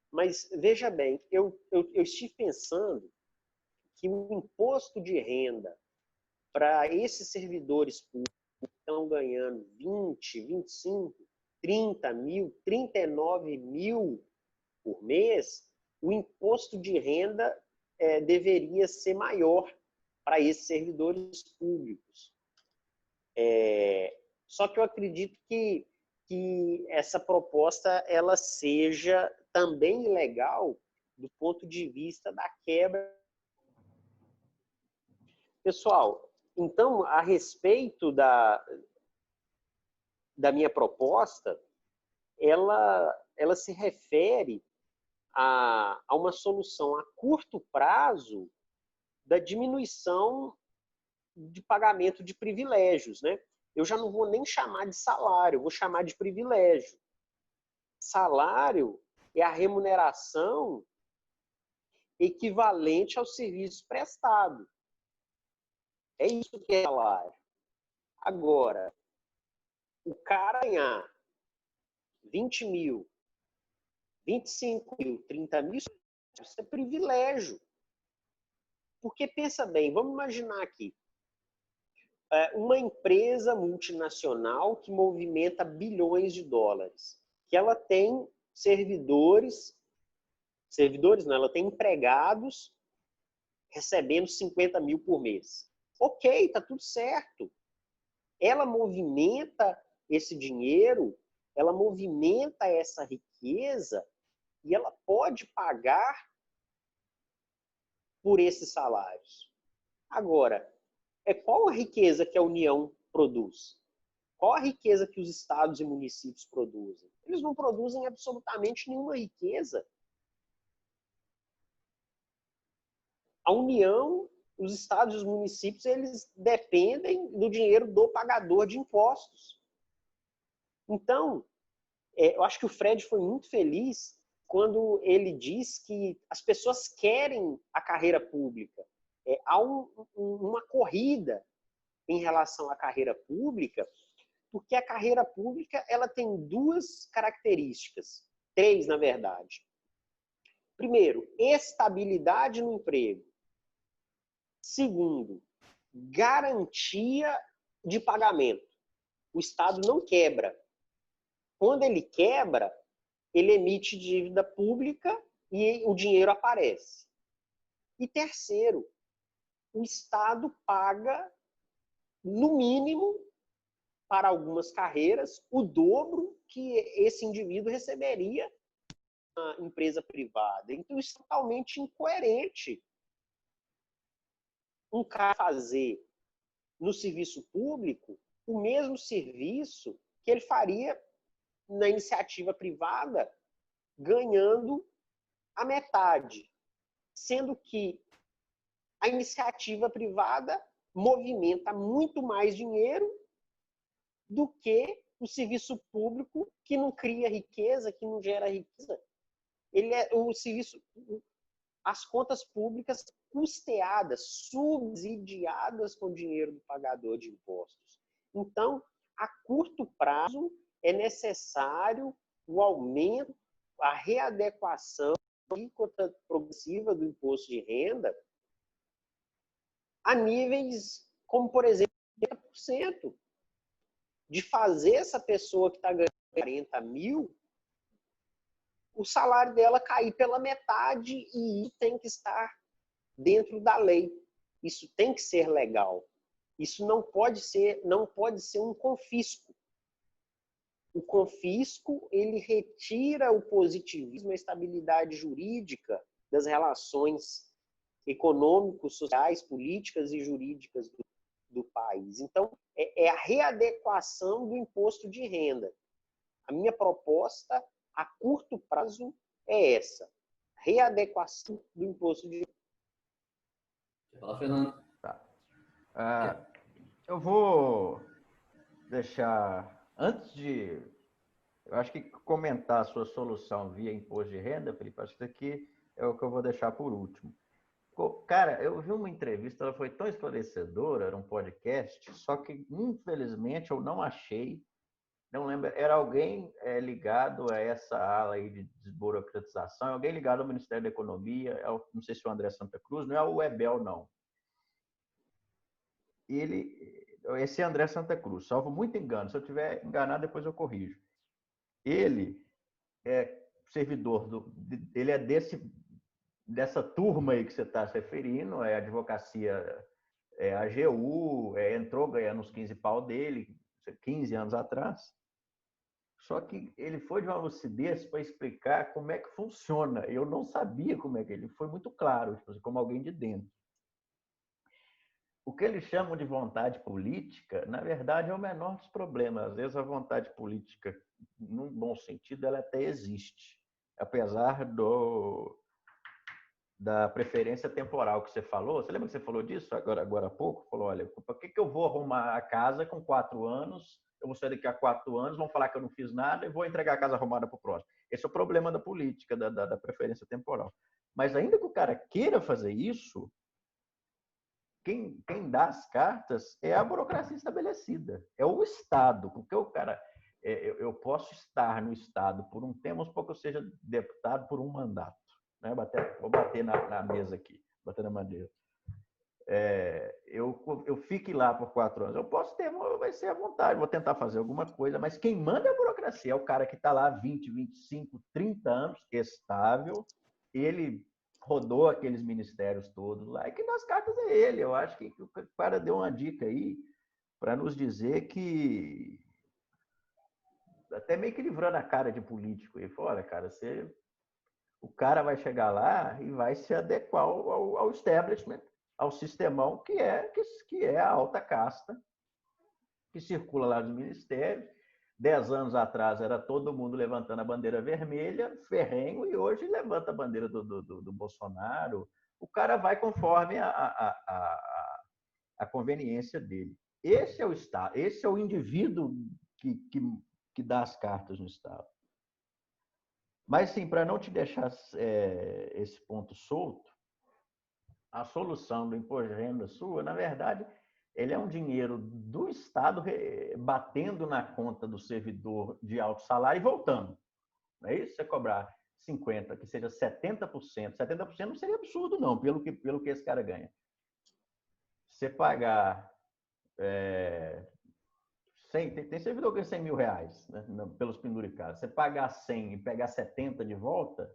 Mas, veja bem, eu estive pensando que o imposto de renda para esses servidores públicos que estão ganhando 20, 25, 30 mil, 39 mil por mês, o imposto de renda deveria ser maior para esses servidores públicos. Só que eu acredito que essa proposta ela seja também ilegal do ponto de vista da quebra. Pessoal, então, a respeito da minha proposta, ela se refere a uma solução a curto prazo da diminuição de pagamento de privilégios, né? Eu já não vou nem chamar de salário, eu vou chamar de privilégio. Salário é a remuneração equivalente ao serviço prestado. É isso que é salário. Agora, o cara ganhar 20 mil, 25 mil, 30 mil, isso é privilégio. Porque, pensa bem, vamos imaginar aqui, uma empresa multinacional que movimenta bilhões de dólares, que ela tem servidores não, ela tem empregados recebendo 50 mil por mês. Ok, tá tudo certo. Ela movimenta esse dinheiro, ela movimenta essa riqueza e ela pode pagar por esses salários. Agora, qual a riqueza que a União produz? Qual a riqueza que os estados e municípios produzem? Eles não produzem absolutamente nenhuma riqueza. A União, os estados e os municípios, eles dependem do dinheiro do pagador de impostos. Então, eu acho que o Fred foi muito feliz quando ele diz que as pessoas querem a carreira pública. Há uma corrida em relação à carreira pública, porque a carreira pública ela tem duas características, três, na verdade. Primeiro, estabilidade no emprego. Segundo, garantia de pagamento. O Estado não quebra. Quando ele quebra, ele emite dívida pública e o dinheiro aparece. E terceiro, o Estado paga, no mínimo, para algumas carreiras, o dobro que esse indivíduo receberia na empresa privada. Então, isso é totalmente incoerente. Um cara fazer no serviço público o mesmo serviço que ele faria na iniciativa privada, ganhando a metade. Sendo que a iniciativa privada movimenta muito mais dinheiro do que o serviço público, que não cria riqueza, que não gera riqueza. As contas públicas custeadas, subsidiadas com o dinheiro do pagador de impostos. Então, a curto prazo, é necessário o aumento, a readequação da alíquota progressiva do imposto de renda a níveis como, por exemplo, 30%. De fazer essa pessoa que está ganhando 40 mil, o salário dela cair pela metade, e isso tem que estar dentro da lei. Isso tem que ser legal. Isso não pode ser um confisco. O confisco, ele retira o positivismo, a estabilidade jurídica das relações econômicos, sociais, políticas e jurídicas do país. Então, é a readequação do imposto de renda. A minha proposta a curto prazo é essa: readequação do imposto de renda.
Fala, Fernando.
Tá. Eu vou deixar, antes de, eu acho que comentar a sua solução via imposto de renda, Felipe, acho que isso aqui é o que eu vou deixar por último. Cara, eu vi uma entrevista, ela foi tão esclarecedora, era um podcast, só que, infelizmente, eu não achei, não lembro, era alguém ligado a essa ala aí de desburocratização, alguém ligado ao Ministério da Economia, não sei se é o André Santa Cruz, não é o Ebel, não. Esse é André Santa Cruz, salvo muito engano, se eu estiver enganado, depois eu corrijo. Ele é servidor, ele é dessa turma aí que você está se referindo, é a advocacia, a AGU, entrou ganhando uns 15 pau dele, 15 anos atrás. Só que ele foi de uma lucidez para explicar como é que funciona. Eu não sabia como é que ele foi muito claro, como alguém de dentro. O que eles chamam de vontade política, na verdade, é o menor dos problemas. Às vezes a vontade política, num bom sentido, ela até existe. apesar da preferência temporal que você falou. Você lembra que você falou disso agora há pouco? Falou, olha, por que eu vou arrumar a casa com 4 anos? Eu vou sair daqui a 4 anos, vão falar que eu não fiz nada e vou entregar a casa arrumada para o próximo. Esse é o problema da política, da preferência temporal. Mas ainda que o cara queira fazer isso, quem dá as cartas é a burocracia estabelecida, é o Estado, porque o cara, eu posso estar no Estado por um tempo, vamos supor que eu seja deputado por um mandato, né? Vou bater na mesa aqui, bater na madeira. Eu fique lá por 4 anos, eu posso ter, vai ser à vontade, vou tentar fazer alguma coisa, mas quem manda é a burocracia, é o cara que está lá 20, 25, 30 anos, estável, ele rodou aqueles ministérios todos lá, e que nas cartas é ele. Eu acho que o cara deu uma dica aí para nos dizer que, até meio que livrando a cara de político, ele falou, olha, cara, o cara vai chegar lá e vai se adequar ao establishment, ao sistemão que é a alta casta, que circula lá nos ministérios. 10 anos atrás era todo mundo levantando a bandeira vermelha, ferrenho, e hoje levanta a bandeira do Bolsonaro. O cara vai conforme a conveniência dele. Esse é o Estado, esse é o indivíduo que dá as cartas no Estado. Mas, sim, para não te deixar esse ponto solto, a solução do imposto de renda sua, na verdade, ele é um dinheiro do Estado batendo na conta do servidor de alto salário e voltando. Não é isso? Você cobrar 50%, que seja 70%. 70% não seria absurdo, não, pelo que esse cara ganha. Você pagar 100, tem servidor que ganha 100 mil reais, né, pelos penduricados. Você pagar 100 e pegar 70 de volta,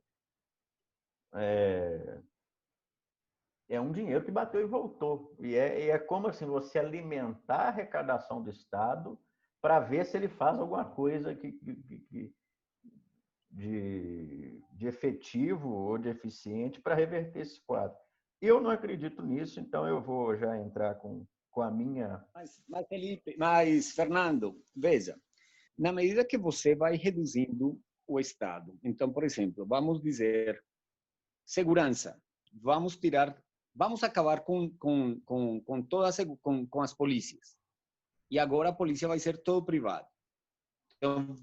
é um dinheiro que bateu e voltou. E é como assim, você alimentar a arrecadação do Estado para ver se ele faz alguma coisa de efetivo ou de eficiente para reverter esse quadro. Eu não acredito nisso, então eu vou já entrar com a minha...
Mas, Fernando, veja, na medida que você vai reduzindo o Estado, então, por exemplo, vamos dizer, segurança, vamos acabar com todas com as polícias. E agora a polícia vai ser todo privado. Então,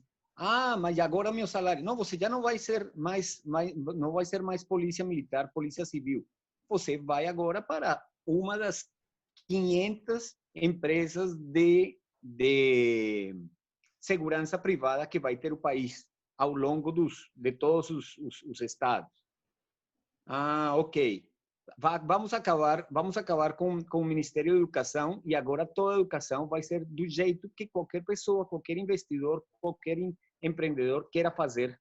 mas agora o meu salário. Não, você já não vai ser não vai ser mais polícia militar, polícia civil. Você vai agora para uma das 500 empresas de segurança privada que vai ter o país ao longo de todos os estados. Ok. Vamos acabar com o Ministério da Educação, e agora toda a educação vai ser do jeito que qualquer pessoa, qualquer investidor, qualquer empreendedor queira fazer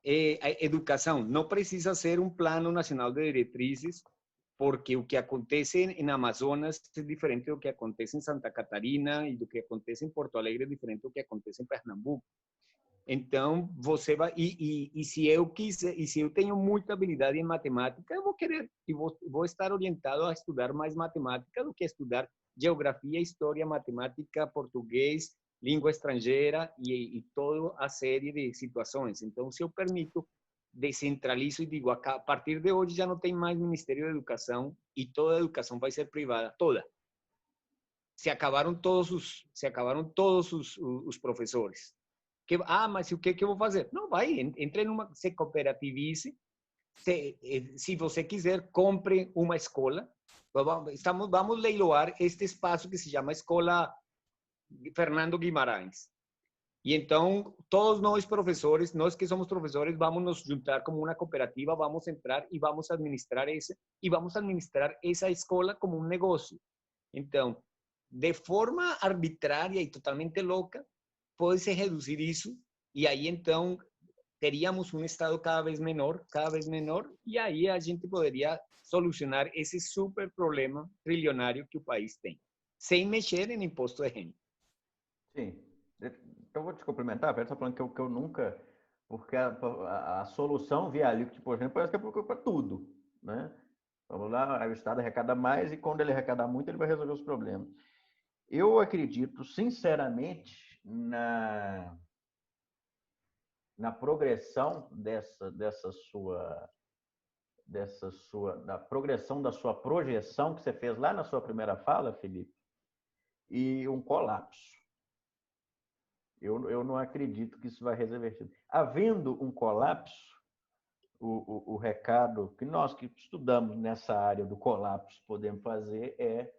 educação. Não precisa ser um plano nacional de diretrizes, porque o que acontece em Amazonas é diferente do que acontece em Santa Catarina, e do que acontece em Porto Alegre é diferente do que acontece em Pernambuco. Então, você vai... E se eu tenho muita habilidade em matemática, eu vou querer e vou estar orientado a estudar mais matemática do que estudar geografia, história, matemática, português, língua estrangeira e toda a série de situações. Então, se eu permito, descentralizo e digo, a partir de hoje já não tem mais Ministério da Educação e toda a educação vai ser privada, toda. Se acabaram todos os professores. Mas o que eu vou fazer? Não, vai, entre se cooperativize, se você quiser, compre uma escola. Vamos leiloar este espaço que se chama Escola Fernando Guimarães. E então, todos nós professores, nós que somos professores, vamos nos juntar como uma cooperativa, vamos entrar e vamos administrar essa escola como um negócio. Então, de forma arbitrária e totalmente louca, pode-se reduzir isso, e aí então teríamos um Estado cada vez menor, e aí a gente poderia solucionar esse super problema trilionário que o país tem, sem mexer em imposto de renda.
Sim. Eu vou te complementar, você está falando que eu nunca... Porque a solução via alíquota, por exemplo, parece que é para tudo, né? Vamos lá, o Estado arrecada mais e quando ele arrecadar muito, ele vai resolver os problemas. Eu acredito, sinceramente, na progressão da progressão da sua projeção que você fez lá na sua primeira fala, Felipe, e um colapso. Eu não acredito que isso vai reverter. Havendo um colapso, o recado que nós que estudamos nessa área do colapso podemos fazer é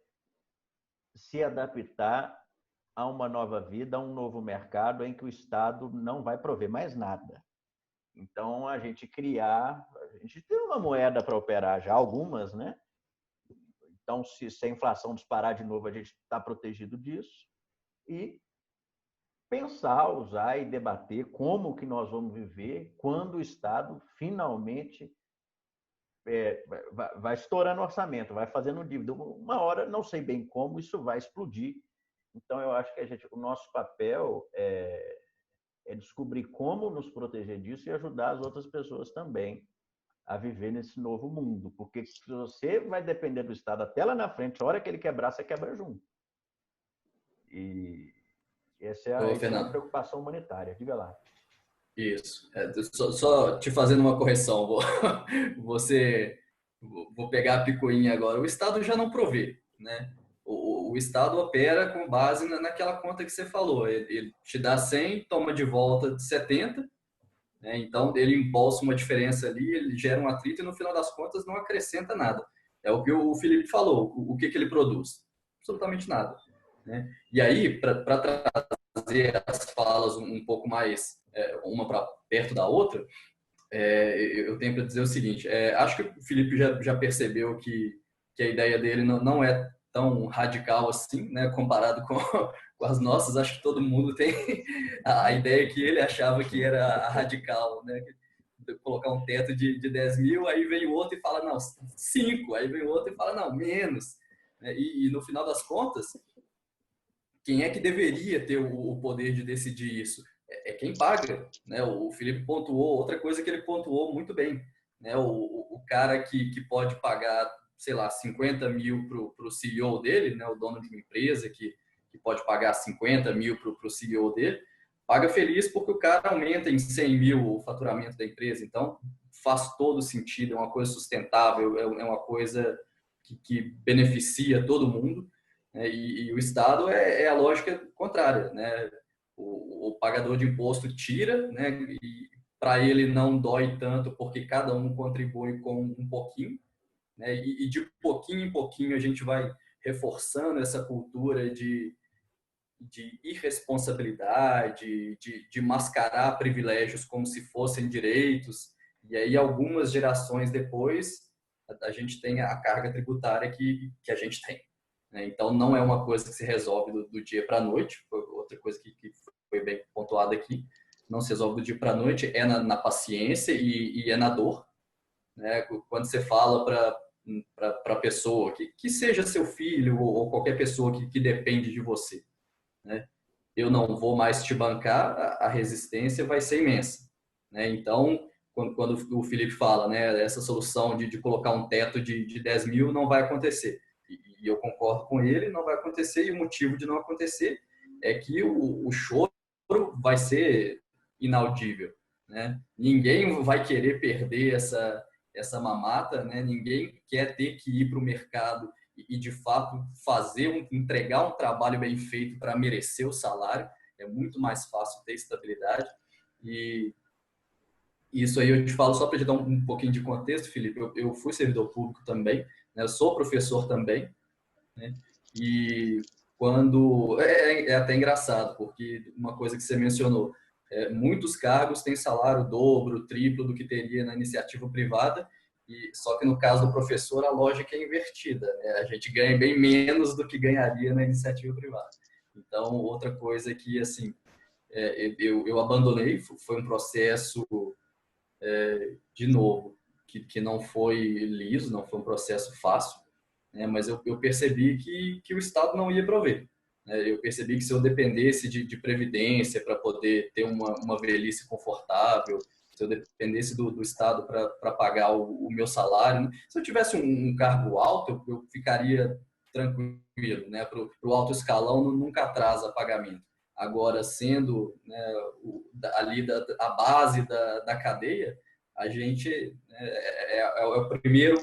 se adaptar a uma nova vida, a um novo mercado em que o Estado não vai prover mais nada. Então, a gente tem uma moeda para operar já, algumas, né? Então, se a inflação disparar de novo, a gente está protegido disso. E pensar, usar e debater como que nós vamos viver quando o Estado finalmente vai estourando orçamento, vai fazendo dívida. Uma hora, não sei bem como, isso vai explodir. Então, eu acho que o nosso papel é descobrir como nos proteger disso e ajudar as outras pessoas também a viver nesse novo mundo. Porque se você vai depender do Estado até lá na frente, a hora que ele quebrar, você quebra junto. E essa é uma preocupação humanitária. Diga lá.
Isso. Só te fazendo uma correção. Vou pegar a picuinha agora. O Estado já não provê, né? O Estado opera com base naquela conta que você falou. Ele te dá 100, toma de volta 70, né? Então, ele embolsa uma diferença ali, ele gera um atrito e, no final das contas, não acrescenta nada. É o que o Felipe falou. O que ele produz? Absolutamente nada, né? E aí, para trazer as falas um pouco mais, uma para perto da outra, eu tenho para dizer o seguinte, acho que o Felipe já percebeu que a ideia dele não é tão radical assim, né, comparado com as nossas. Acho que todo mundo tem a ideia que ele achava que era radical, né, colocar um teto de 10 mil, aí vem o outro e fala, não, 5, aí vem o outro e fala, não, menos. E no final das contas, quem é que deveria ter o poder de decidir isso? É quem paga, né? O Felipe pontuou, outra coisa que ele pontuou muito bem, né? O cara que pode pagar, sei lá, 50 mil para o CEO dele, né? O dono de uma empresa que pode pagar 50 mil para o CEO dele, paga feliz porque o cara aumenta em 100 mil o faturamento da empresa. Então, faz todo sentido, é uma coisa sustentável, é uma coisa que beneficia todo mundo. E o Estado é a lógica contrária, né? O pagador de imposto tira, né? E para ele não dói tanto porque cada um contribui com um pouquinho, né? E de pouquinho em pouquinho a gente vai reforçando essa cultura de irresponsabilidade, de mascarar privilégios como se fossem direitos. E aí, algumas gerações depois, a gente tem a carga tributária que a gente tem. Então, não é uma coisa que se resolve do dia para a noite. Outra coisa que foi bem pontuada aqui, não se resolve do dia para a noite, é na paciência e é na dor. Né? Quando você fala para a pessoa, que seja seu filho ou qualquer pessoa que depende de você, né? Eu não vou mais te bancar, a resistência vai ser imensa. Né? Então, quando o Felipe fala, né, essa solução de colocar um teto de 10 mil não vai acontecer. E eu concordo com ele, não vai acontecer, e o motivo de não acontecer é que o choro vai ser inaudível. Né? Ninguém vai querer perder essa mamata, né? Ninguém quer ter que ir para o mercado e de fato entregar um trabalho bem feito para merecer o salário. É muito mais fácil ter estabilidade. E isso aí eu te falo só para te dar um pouquinho de contexto, Felipe. Eu fui servidor público também, né? Eu sou professor também, né? E quando é até engraçado, porque uma coisa que você mencionou, muitos cargos têm salário dobro, triplo do que teria na iniciativa privada. Só que no caso do professor, a lógica é invertida, né? A gente ganha bem menos do que ganharia na iniciativa privada. Então, outra coisa que, assim, eu abandonei, foi um processo, de novo, que não foi liso, não foi um processo fácil, né? Mas eu percebi que o Estado não ia prover. Né? Eu percebi que se eu dependesse de previdência para poder ter uma velhice confortável, se eu dependesse do Estado para pagar o meu salário, né? Se eu tivesse um cargo alto, eu ficaria tranquilo, né? Para o alto escalão nunca atrasa pagamento. agora sendo, né, ali a base da cadeia, a gente é o primeiro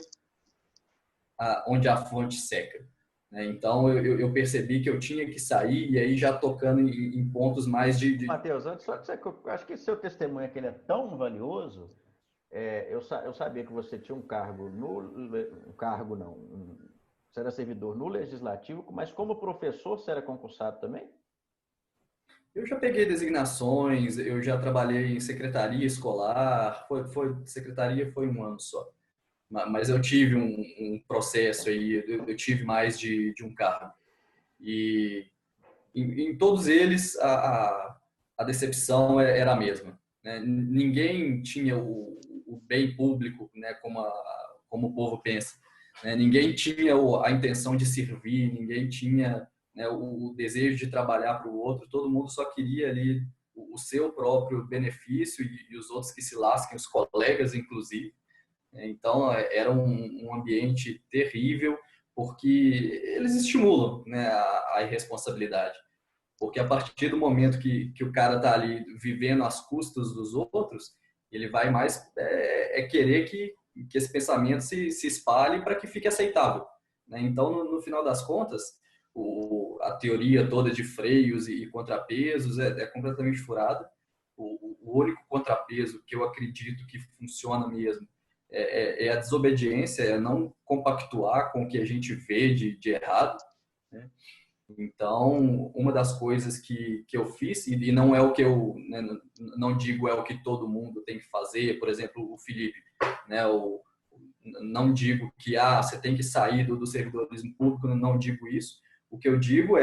onde a fonte seca. Né? Então, eu percebi que eu tinha que sair, e aí já tocando em pontos mais
Matheus, antes só dizer que eu acho que seu testemunho aqui é tão valioso. Eu sabia que você tinha um cargo um cargo não, você era servidor no legislativo, mas como professor você era concursado também?
Eu já peguei designações, eu já trabalhei em secretaria escolar, secretaria foi um ano só. Mas eu tive um processo aí, eu tive mais de um cargo. E em todos eles, a decepção era a mesma. Né? Ninguém tinha o bem público, né, como o povo pensa. Né? Ninguém tinha a intenção de servir, ninguém tinha, né, o desejo de trabalhar para o outro, todo mundo só queria ali o seu próprio benefício e os outros que se lasquem, os colegas, inclusive. Então, era um ambiente terrível, porque eles estimulam, né, a irresponsabilidade. Porque a partir do momento que o cara está ali vivendo às custas dos outros, ele vai mais querer que esse pensamento se espalhe para que fique aceitável. Né? Então, no final das contas, a teoria toda de freios e contrapesos é completamente furada. O único contrapeso que eu acredito que funciona mesmo é a desobediência, é não compactuar com o que a gente vê de errado. Né? Então, uma das coisas que eu fiz, e não é o que eu, né, não digo é o que todo mundo tem que fazer, por exemplo, o Felipe, né, não digo que você tem que sair do servidorismo público, não digo isso. O que eu digo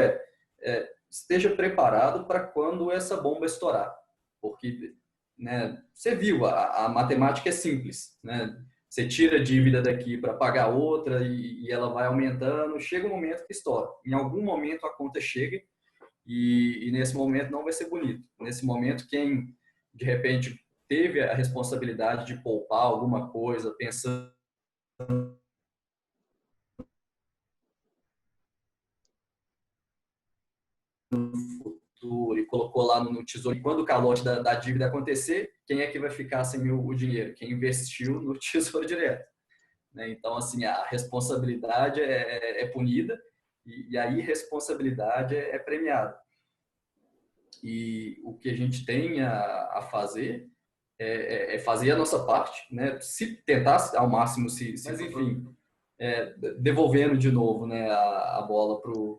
esteja preparado para quando essa bomba estourar, porque, né, você viu, a matemática é simples, né? Você tira a dívida daqui para pagar outra e ela vai aumentando, chega um momento que estoura. Em algum momento a conta chega e nesse momento não vai ser bonito. Nesse momento, quem de repente teve a responsabilidade de poupar alguma coisa, pensando e colocou lá no tesouro. E quando o calote da dívida acontecer, quem é que vai ficar sem o dinheiro? Quem investiu no tesouro direto. Né? Então, assim, a responsabilidade é punida e a irresponsabilidade é premiada. E o que a gente tem a fazer é fazer a nossa parte, né? Se tentar ao máximo, mas enfim, devolvendo de novo, né, a bola pro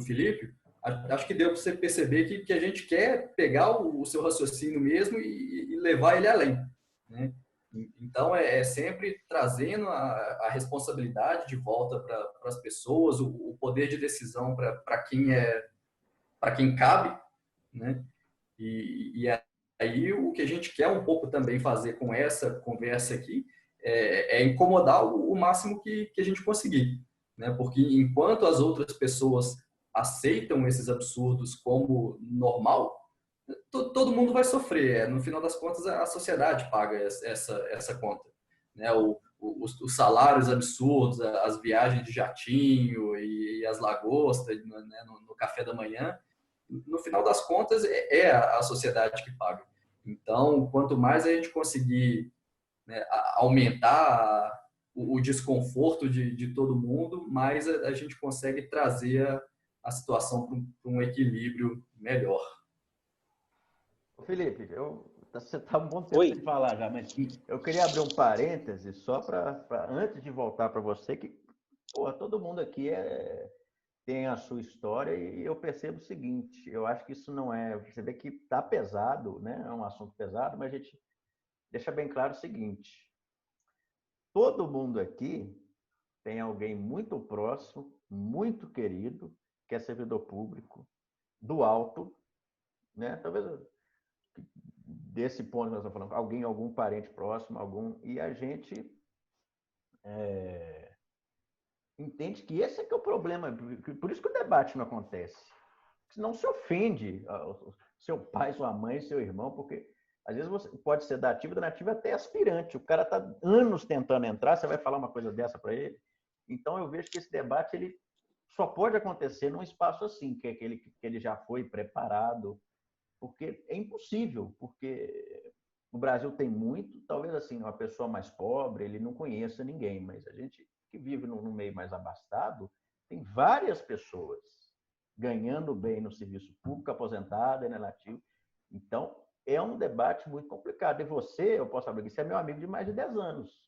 Felipe, acho que deu para você perceber que a gente quer pegar o seu raciocínio mesmo e levar ele além. Né? Então, sempre trazendo a responsabilidade de volta para as pessoas, o poder de decisão para quem cabe. Né? E aí, o que a gente quer um pouco também fazer com essa conversa aqui é incomodar o máximo que a gente conseguir. Né? Porque enquanto as outras pessoas aceitam esses absurdos como normal, todo mundo vai sofrer. No final das contas, a sociedade paga essa conta. Né? Os salários absurdos, as viagens de jatinho e as lagostas, né, no café da manhã, no final das contas, é a sociedade que paga. Então, quanto mais a gente conseguir, né, aumentar o desconforto de todo mundo, mais a gente consegue trazer a situação para um equilíbrio melhor.
Felipe, você está um bom tempo sem falar já, mas eu queria abrir um parêntese só para antes de voltar para você, que todo mundo aqui tem a sua história e eu percebo o seguinte, eu acho que isso não você vê que está pesado, né? É um assunto pesado, mas a gente deixa bem claro o seguinte, todo mundo aqui tem alguém muito próximo, muito querido, que é servidor público, do alto, né? Talvez desse ponto que nós estamos falando, algum parente próximo, e a gente entende que esse é que é o problema, por isso que o debate não acontece. Senão se ofende seu pai, sua mãe, seu irmão, porque às vezes você pode ser da nativa até aspirante. O cara está anos tentando entrar, você vai falar uma coisa dessa para ele. Então eu vejo que esse debate ele só pode acontecer num espaço assim, que é aquele que ele já foi preparado, porque é impossível, porque o Brasil tem muito, talvez assim, uma pessoa mais pobre, ele não conheça ninguém, mas a gente que vive no meio mais abastado, tem várias pessoas ganhando bem no serviço público, aposentado, inelativo. Então, é um debate muito complicado. E você, eu posso falar que você é meu amigo de mais de 10 anos.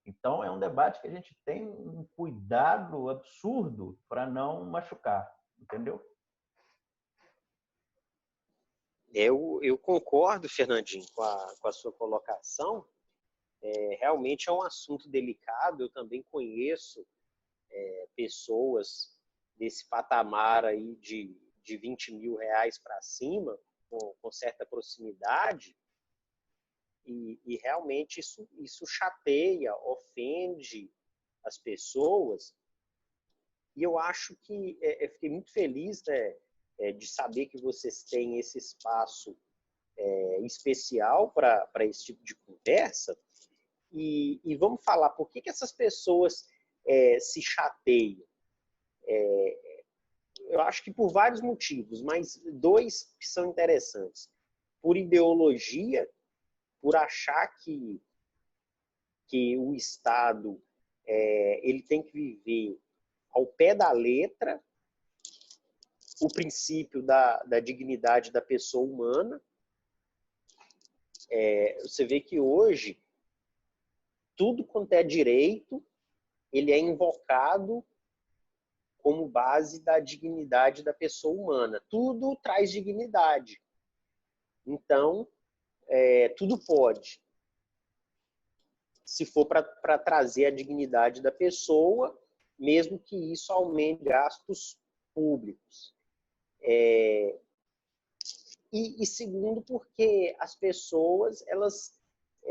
Então, é um debate que a gente tem um cuidado absurdo para não machucar, entendeu?
Eu concordo, Fernandinho, com a sua colocação. Realmente é um assunto delicado. Eu também conheço pessoas desse patamar aí de 20 mil reais para cima, com certa proximidade, e realmente isso chateia, ofende as pessoas. E eu acho que eu fiquei muito feliz, né, de saber que vocês têm esse espaço especial para esse tipo de conversa. E vamos falar por que essas pessoas se chateiam. Eu acho que por vários motivos, mas dois que são interessantes. Por ideologia, por achar que o Estado ele tem que viver ao pé da letra o princípio da dignidade da pessoa humana. Você vê que hoje tudo quanto é direito, ele é invocado como base da dignidade da pessoa humana. Tudo traz dignidade. Então, tudo pode. Se for para trazer a dignidade da pessoa, mesmo que isso aumente gastos públicos. E segundo, porque as pessoas elas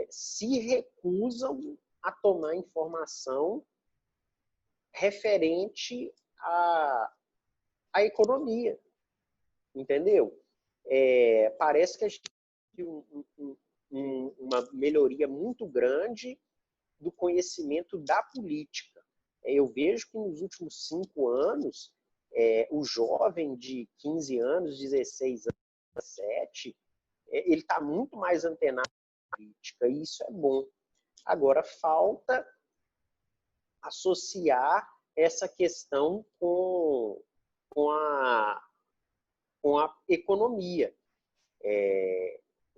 se recusam a tomar informação referente à economia, entendeu? Parece que a gente tem uma melhoria muito grande do conhecimento da política. Eu vejo que nos últimos 5 anos, o jovem de 15 anos, 16 anos, 17, ele está muito mais antenado na política, e isso é bom. Agora, falta associar essa questão com a economia.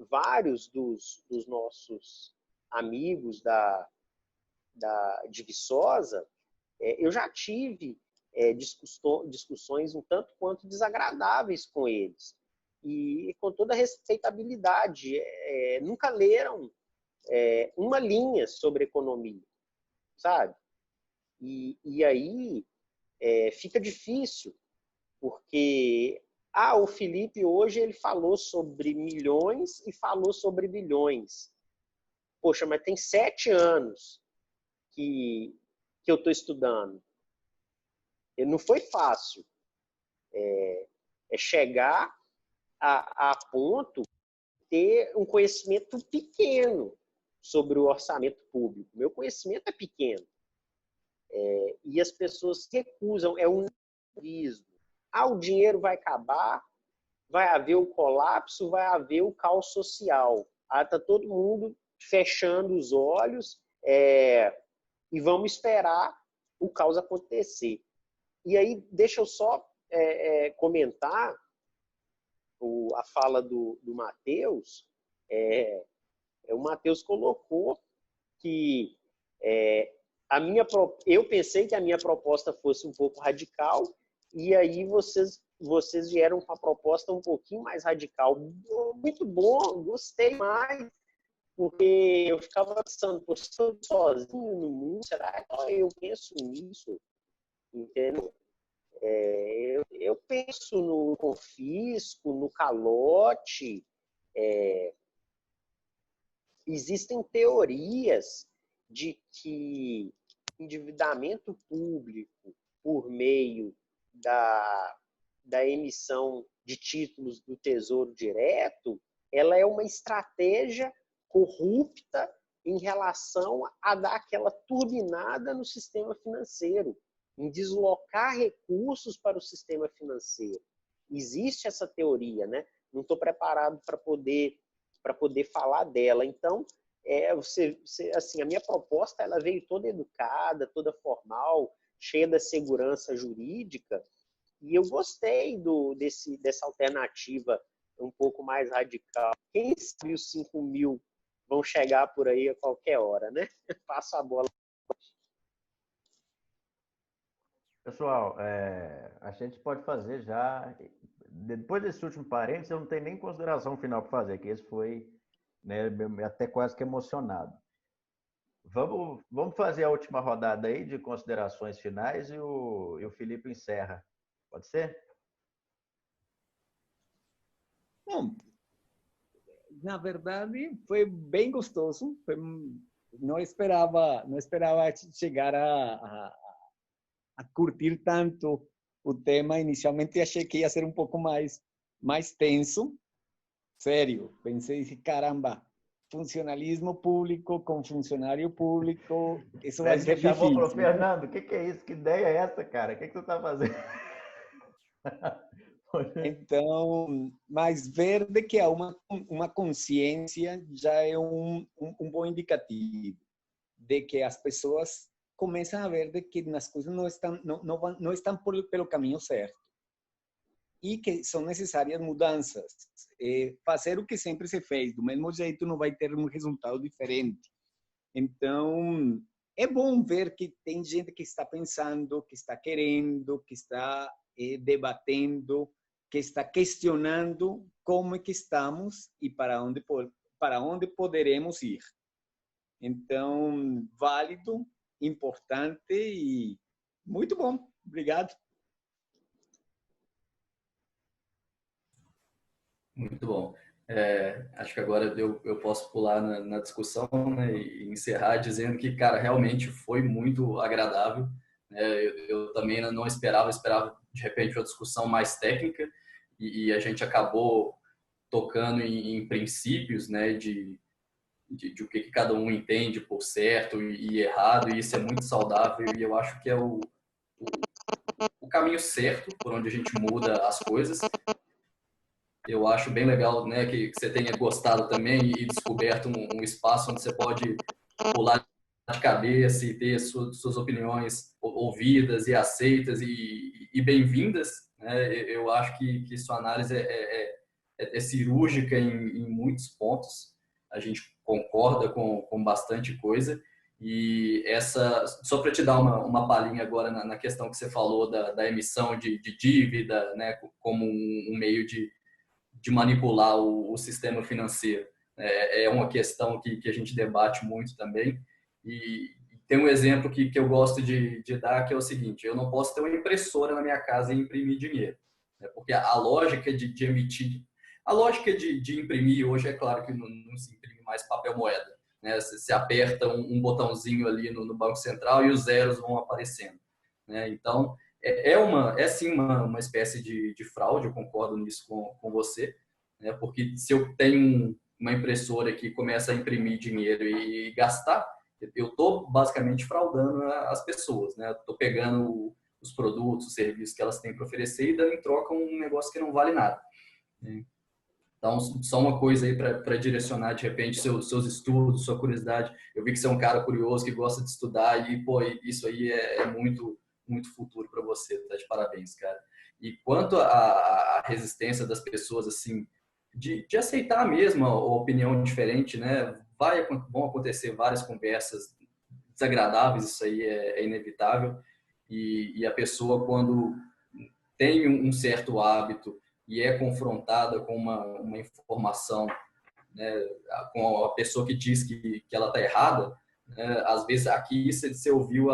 Vários dos nossos amigos de Viçosa, eu já tive discussões um tanto quanto desagradáveis com eles. E com toda respeitabilidade, nunca leram uma linha sobre economia, sabe? E aí fica difícil, porque o Felipe hoje ele falou sobre milhões e falou sobre bilhões. Poxa, mas tem 7 anos que eu estou estudando. E não foi fácil chegar a ponto de ter um conhecimento pequeno sobre o orçamento público. Meu conhecimento é pequeno. E as pessoas se recusam, é um negativismo. O dinheiro vai acabar, vai haver o colapso, vai haver o caos social. Está todo mundo fechando os olhos e vamos esperar o caos acontecer. E aí, deixa eu só comentar a fala do Matheus. O Matheus colocou que eu pensei que a minha proposta fosse um pouco radical, e aí vocês vieram com a proposta um pouquinho mais radical. Muito bom, gostei mais, porque eu ficava pensando, pô, estou sozinho no mundo, será que eu penso nisso? Entendeu? Eu penso no confisco, no calote. Existem teorias de que endividamento público por meio da emissão de títulos do Tesouro Direto, ela é uma estratégia corrupta em relação a dar aquela turbinada no sistema financeiro. em deslocar recursos para o sistema financeiro. Existe essa teoria, né? Não estou preparado para poder falar dela. Então, assim, a minha proposta ela veio toda educada, toda formal, cheia da segurança jurídica, e eu gostei dessa alternativa um pouco mais radical. Quem sabe os 5.000 vão chegar por aí a qualquer hora, né? Passo a bola.
Pessoal, a gente pode fazer já. Depois desse último parênteses, eu não tenho nem consideração final para fazer, que esse foi, né, até quase que emocionado. Vamos fazer a última rodada aí de considerações finais e o Felipe encerra. Pode ser?
Bom, na verdade, foi bem gostoso. Não esperava chegar a curtir tanto o tema. Inicialmente achei que ia ser um pouco mais tenso. Sério, pensei, caramba, funcionalismo público com funcionário público, isso vai ser difícil.
Chamou para o Fernando, o que é isso? Que ideia é essa, cara? O que você está fazendo?
Então, mas ver de que há uma consciência já é um bom indicativo de que as pessoas começam a ver de que as coisas não estão pelo caminho certo e que são necessárias mudanças. Fazer o que sempre se fez do mesmo jeito não vai ter um resultado diferente. Então, é bom ver que tem gente que está pensando, que está querendo, que está debatendo, que está questionando como é que estamos e para onde poderemos ir. Então, válido, importante e muito bom. Obrigado.
Muito bom. Acho que agora eu posso pular na discussão, né, e encerrar dizendo que, cara, realmente foi muito agradável. Eu também não esperava de repente uma discussão mais técnica e a gente acabou tocando em princípios, né, de o que cada um entende por certo e errado, e isso é muito saudável e eu acho que é o caminho certo por onde a gente muda as coisas. Eu acho bem legal, né, que você tenha gostado também e descoberto um espaço onde você pode pular de cabeça e ter suas opiniões ouvidas e aceitas e bem-vindas. Né? Eu acho que sua análise é cirúrgica em muitos pontos. A gente concorda com bastante coisa. E só para te dar uma palhinha agora na questão que você falou da emissão de dívida, né, como um meio de manipular o sistema financeiro. É uma questão que a gente debate muito também. E tem um exemplo que eu gosto de dar, que é o seguinte: eu não posso ter uma impressora na minha casa e imprimir dinheiro. Né? Porque a lógica de emitir, a lógica de imprimir hoje, é claro que não se imprime mais papel moeda. Né? Você aperta um botãozinho ali no Banco Central e os zeros vão aparecendo. Né? Então, sim uma espécie de fraude, eu concordo nisso com você, né? Porque se eu tenho uma impressora que começa a imprimir dinheiro e gastar, eu estou basicamente fraudando as pessoas, né? Estou pegando os produtos, os serviços que elas têm para oferecer e dando em troca um negócio que não vale nada. Né? Então, só uma coisa aí para direcionar, de repente, seus estudos, sua curiosidade. Eu vi que você é um cara curioso, que gosta de estudar e, pô, isso aí é muito futuro para você, tá de parabéns, cara. E quanto à resistência das pessoas, assim, de aceitar mesmo a opinião diferente, né? Vão acontecer várias conversas desagradáveis, isso aí é inevitável. E a pessoa, quando tem um certo hábito e é confrontada com uma informação, né, com a pessoa que diz que ela está errada, né, às vezes aqui você ouviu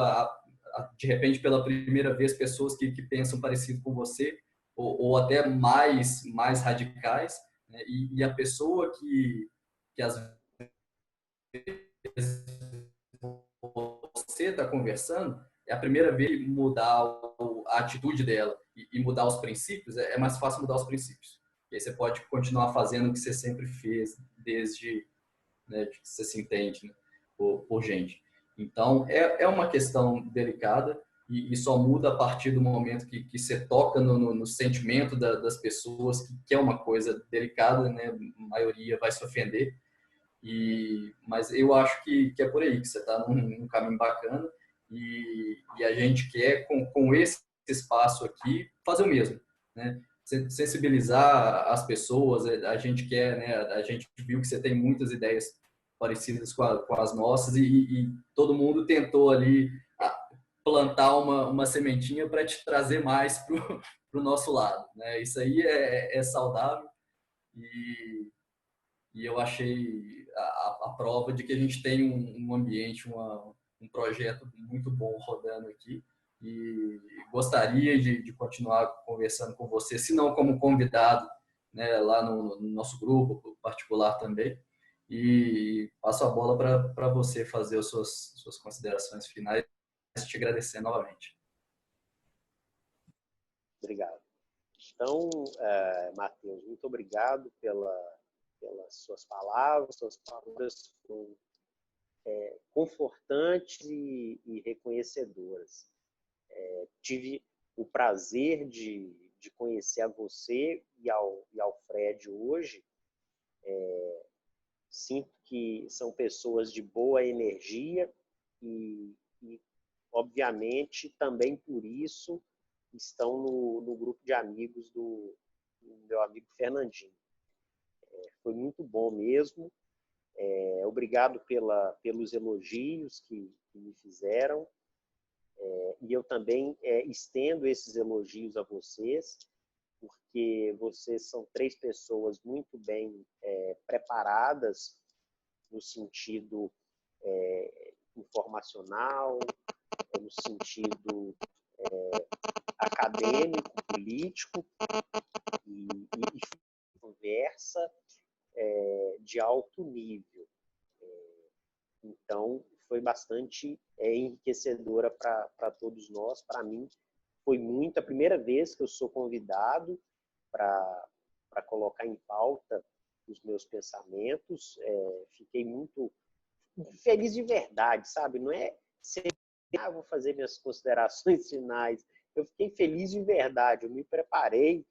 de repente pela primeira vez pessoas que pensam parecido com você ou até mais radicais, né, e a pessoa que às vezes você está conversando é a primeira vez mudar a atitude dela e mudar os princípios, é mais fácil mudar os princípios. E aí você pode continuar fazendo o que você sempre fez desde, né, que você se entende, né, por gente. Então, é uma questão delicada e só muda a partir do momento que você toca no sentimento das pessoas, que é uma coisa delicada, né? A maioria vai se ofender. Mas eu acho que é por aí, que você está num caminho bacana e a gente quer, com esse espaço aqui, fazer o mesmo, né? Sensibilizar as pessoas, a gente quer, né? A gente viu que você tem muitas ideias parecidas com as nossas e todo mundo tentou ali plantar uma sementinha para te trazer mais para o nosso lado, né? Isso aí é saudável e eu achei a prova de que a gente tem um ambiente, um projeto muito bom rodando aqui e gostaria de continuar conversando com você, se não como convidado, né, lá no nosso grupo particular também. E passo a bola para você fazer as suas considerações finais, te agradecer novamente.
Obrigado. Então, Matheus, muito obrigado pelas suas palavras foram confortantes e reconhecedoras. Tive o prazer de conhecer a você e ao Fred hoje. Sinto que são pessoas de boa energia e obviamente, também por isso, estão no grupo de amigos do meu amigo Fernandinho. Foi muito bom mesmo. Obrigado pelos elogios que me fizeram. E eu também estendo esses elogios a vocês, porque vocês são 3 pessoas muito bem preparadas no sentido informacional, no sentido acadêmico, político e conversa de alto nível. Então, foi bastante enriquecedora para todos nós. Para mim, foi muito a primeira vez que eu sou convidado para colocar em pauta os meus pensamentos. Fiquei muito feliz de verdade, sabe? Não é sempre, vou fazer minhas considerações finais. Eu fiquei feliz de verdade. Eu me preparei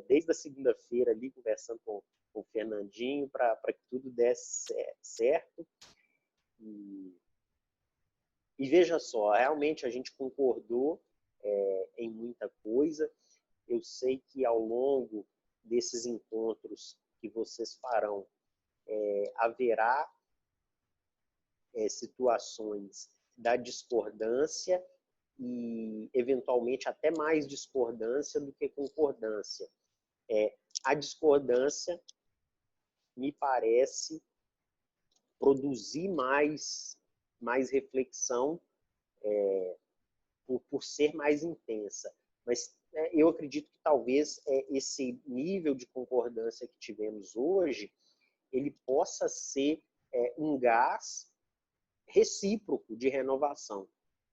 desde a segunda-feira ali, conversando com o Fernandinho, para que tudo desse certo. E veja só, realmente a gente concordou em muita coisa. Eu sei que ao longo desses encontros que vocês farão, haverá situações da discordância e, eventualmente, até mais discordância do que concordância. A discordância me parece produzir mais reflexão por ser mais intensa. Mas eu acredito que talvez esse nível de concordância que tivemos hoje, ele possa ser um gás recíproco de renovação.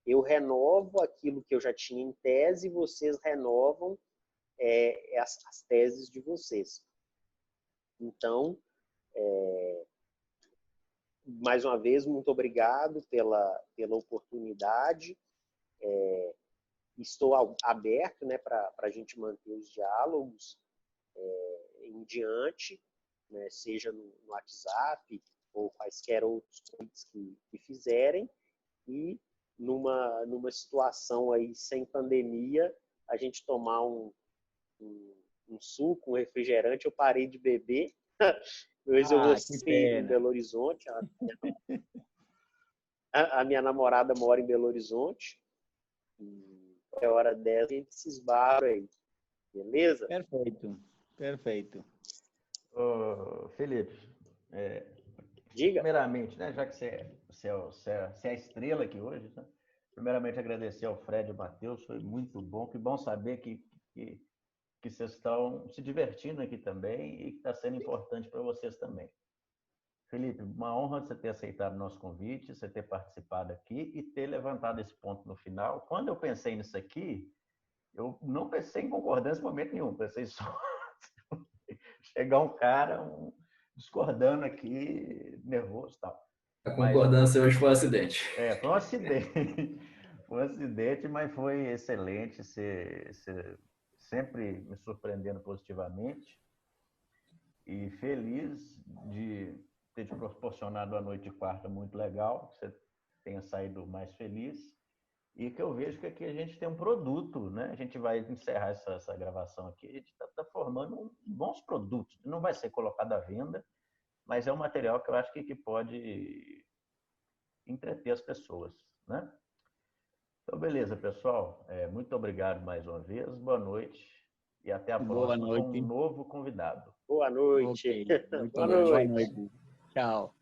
Eu renovo aquilo que eu já tinha em tese e vocês renovam as teses de vocês. Então, mais uma vez, muito obrigado pela oportunidade. Estou aberto, né, para a gente manter os diálogos em diante, né, seja no WhatsApp ou quaisquer outros convites que fizerem. E numa situação aí sem pandemia, a gente tomar um suco, um refrigerante. Eu parei de beber. Hoje eu vou ser em Belo Horizonte. A minha namorada mora em Belo Horizonte. E é hora dessa, a gente se esbarra aí. Beleza?
Perfeito. Felipe,
diga.
Primeiramente, né, já que você é a estrela aqui hoje, né? Primeiramente agradecer ao Fred e ao Matheus, foi muito bom. Que bom saber que vocês estão se divertindo aqui também e que está sendo importante para vocês também. Felipe, uma honra você ter aceitado o nosso convite, você ter participado aqui e ter levantado esse ponto no final. Quando eu pensei nisso aqui, eu não pensei em concordância em momento nenhum, pensei só chegar um cara discordando aqui, nervoso e tal.
A concordância hoje foi um acidente.
Foi um acidente. Foi um acidente, mas foi excelente. Você sempre me surpreendendo positivamente. E feliz de ter te proporcionado uma noite de quarta muito legal, que você tenha saído mais feliz. E que eu vejo que aqui a gente tem um produto, né? A gente vai encerrar essa gravação aqui, a gente está formando bons produtos. Não vai ser colocado à venda, mas é um material que eu acho que pode entreter as pessoas, né? Então, beleza, pessoal. Muito obrigado mais uma vez. Boa noite e até a
Boa
próxima com um
noite.
novo convidado.
Boa noite.
Ok, muito
Boa
bom. Boa
noite.
noite. Tchau.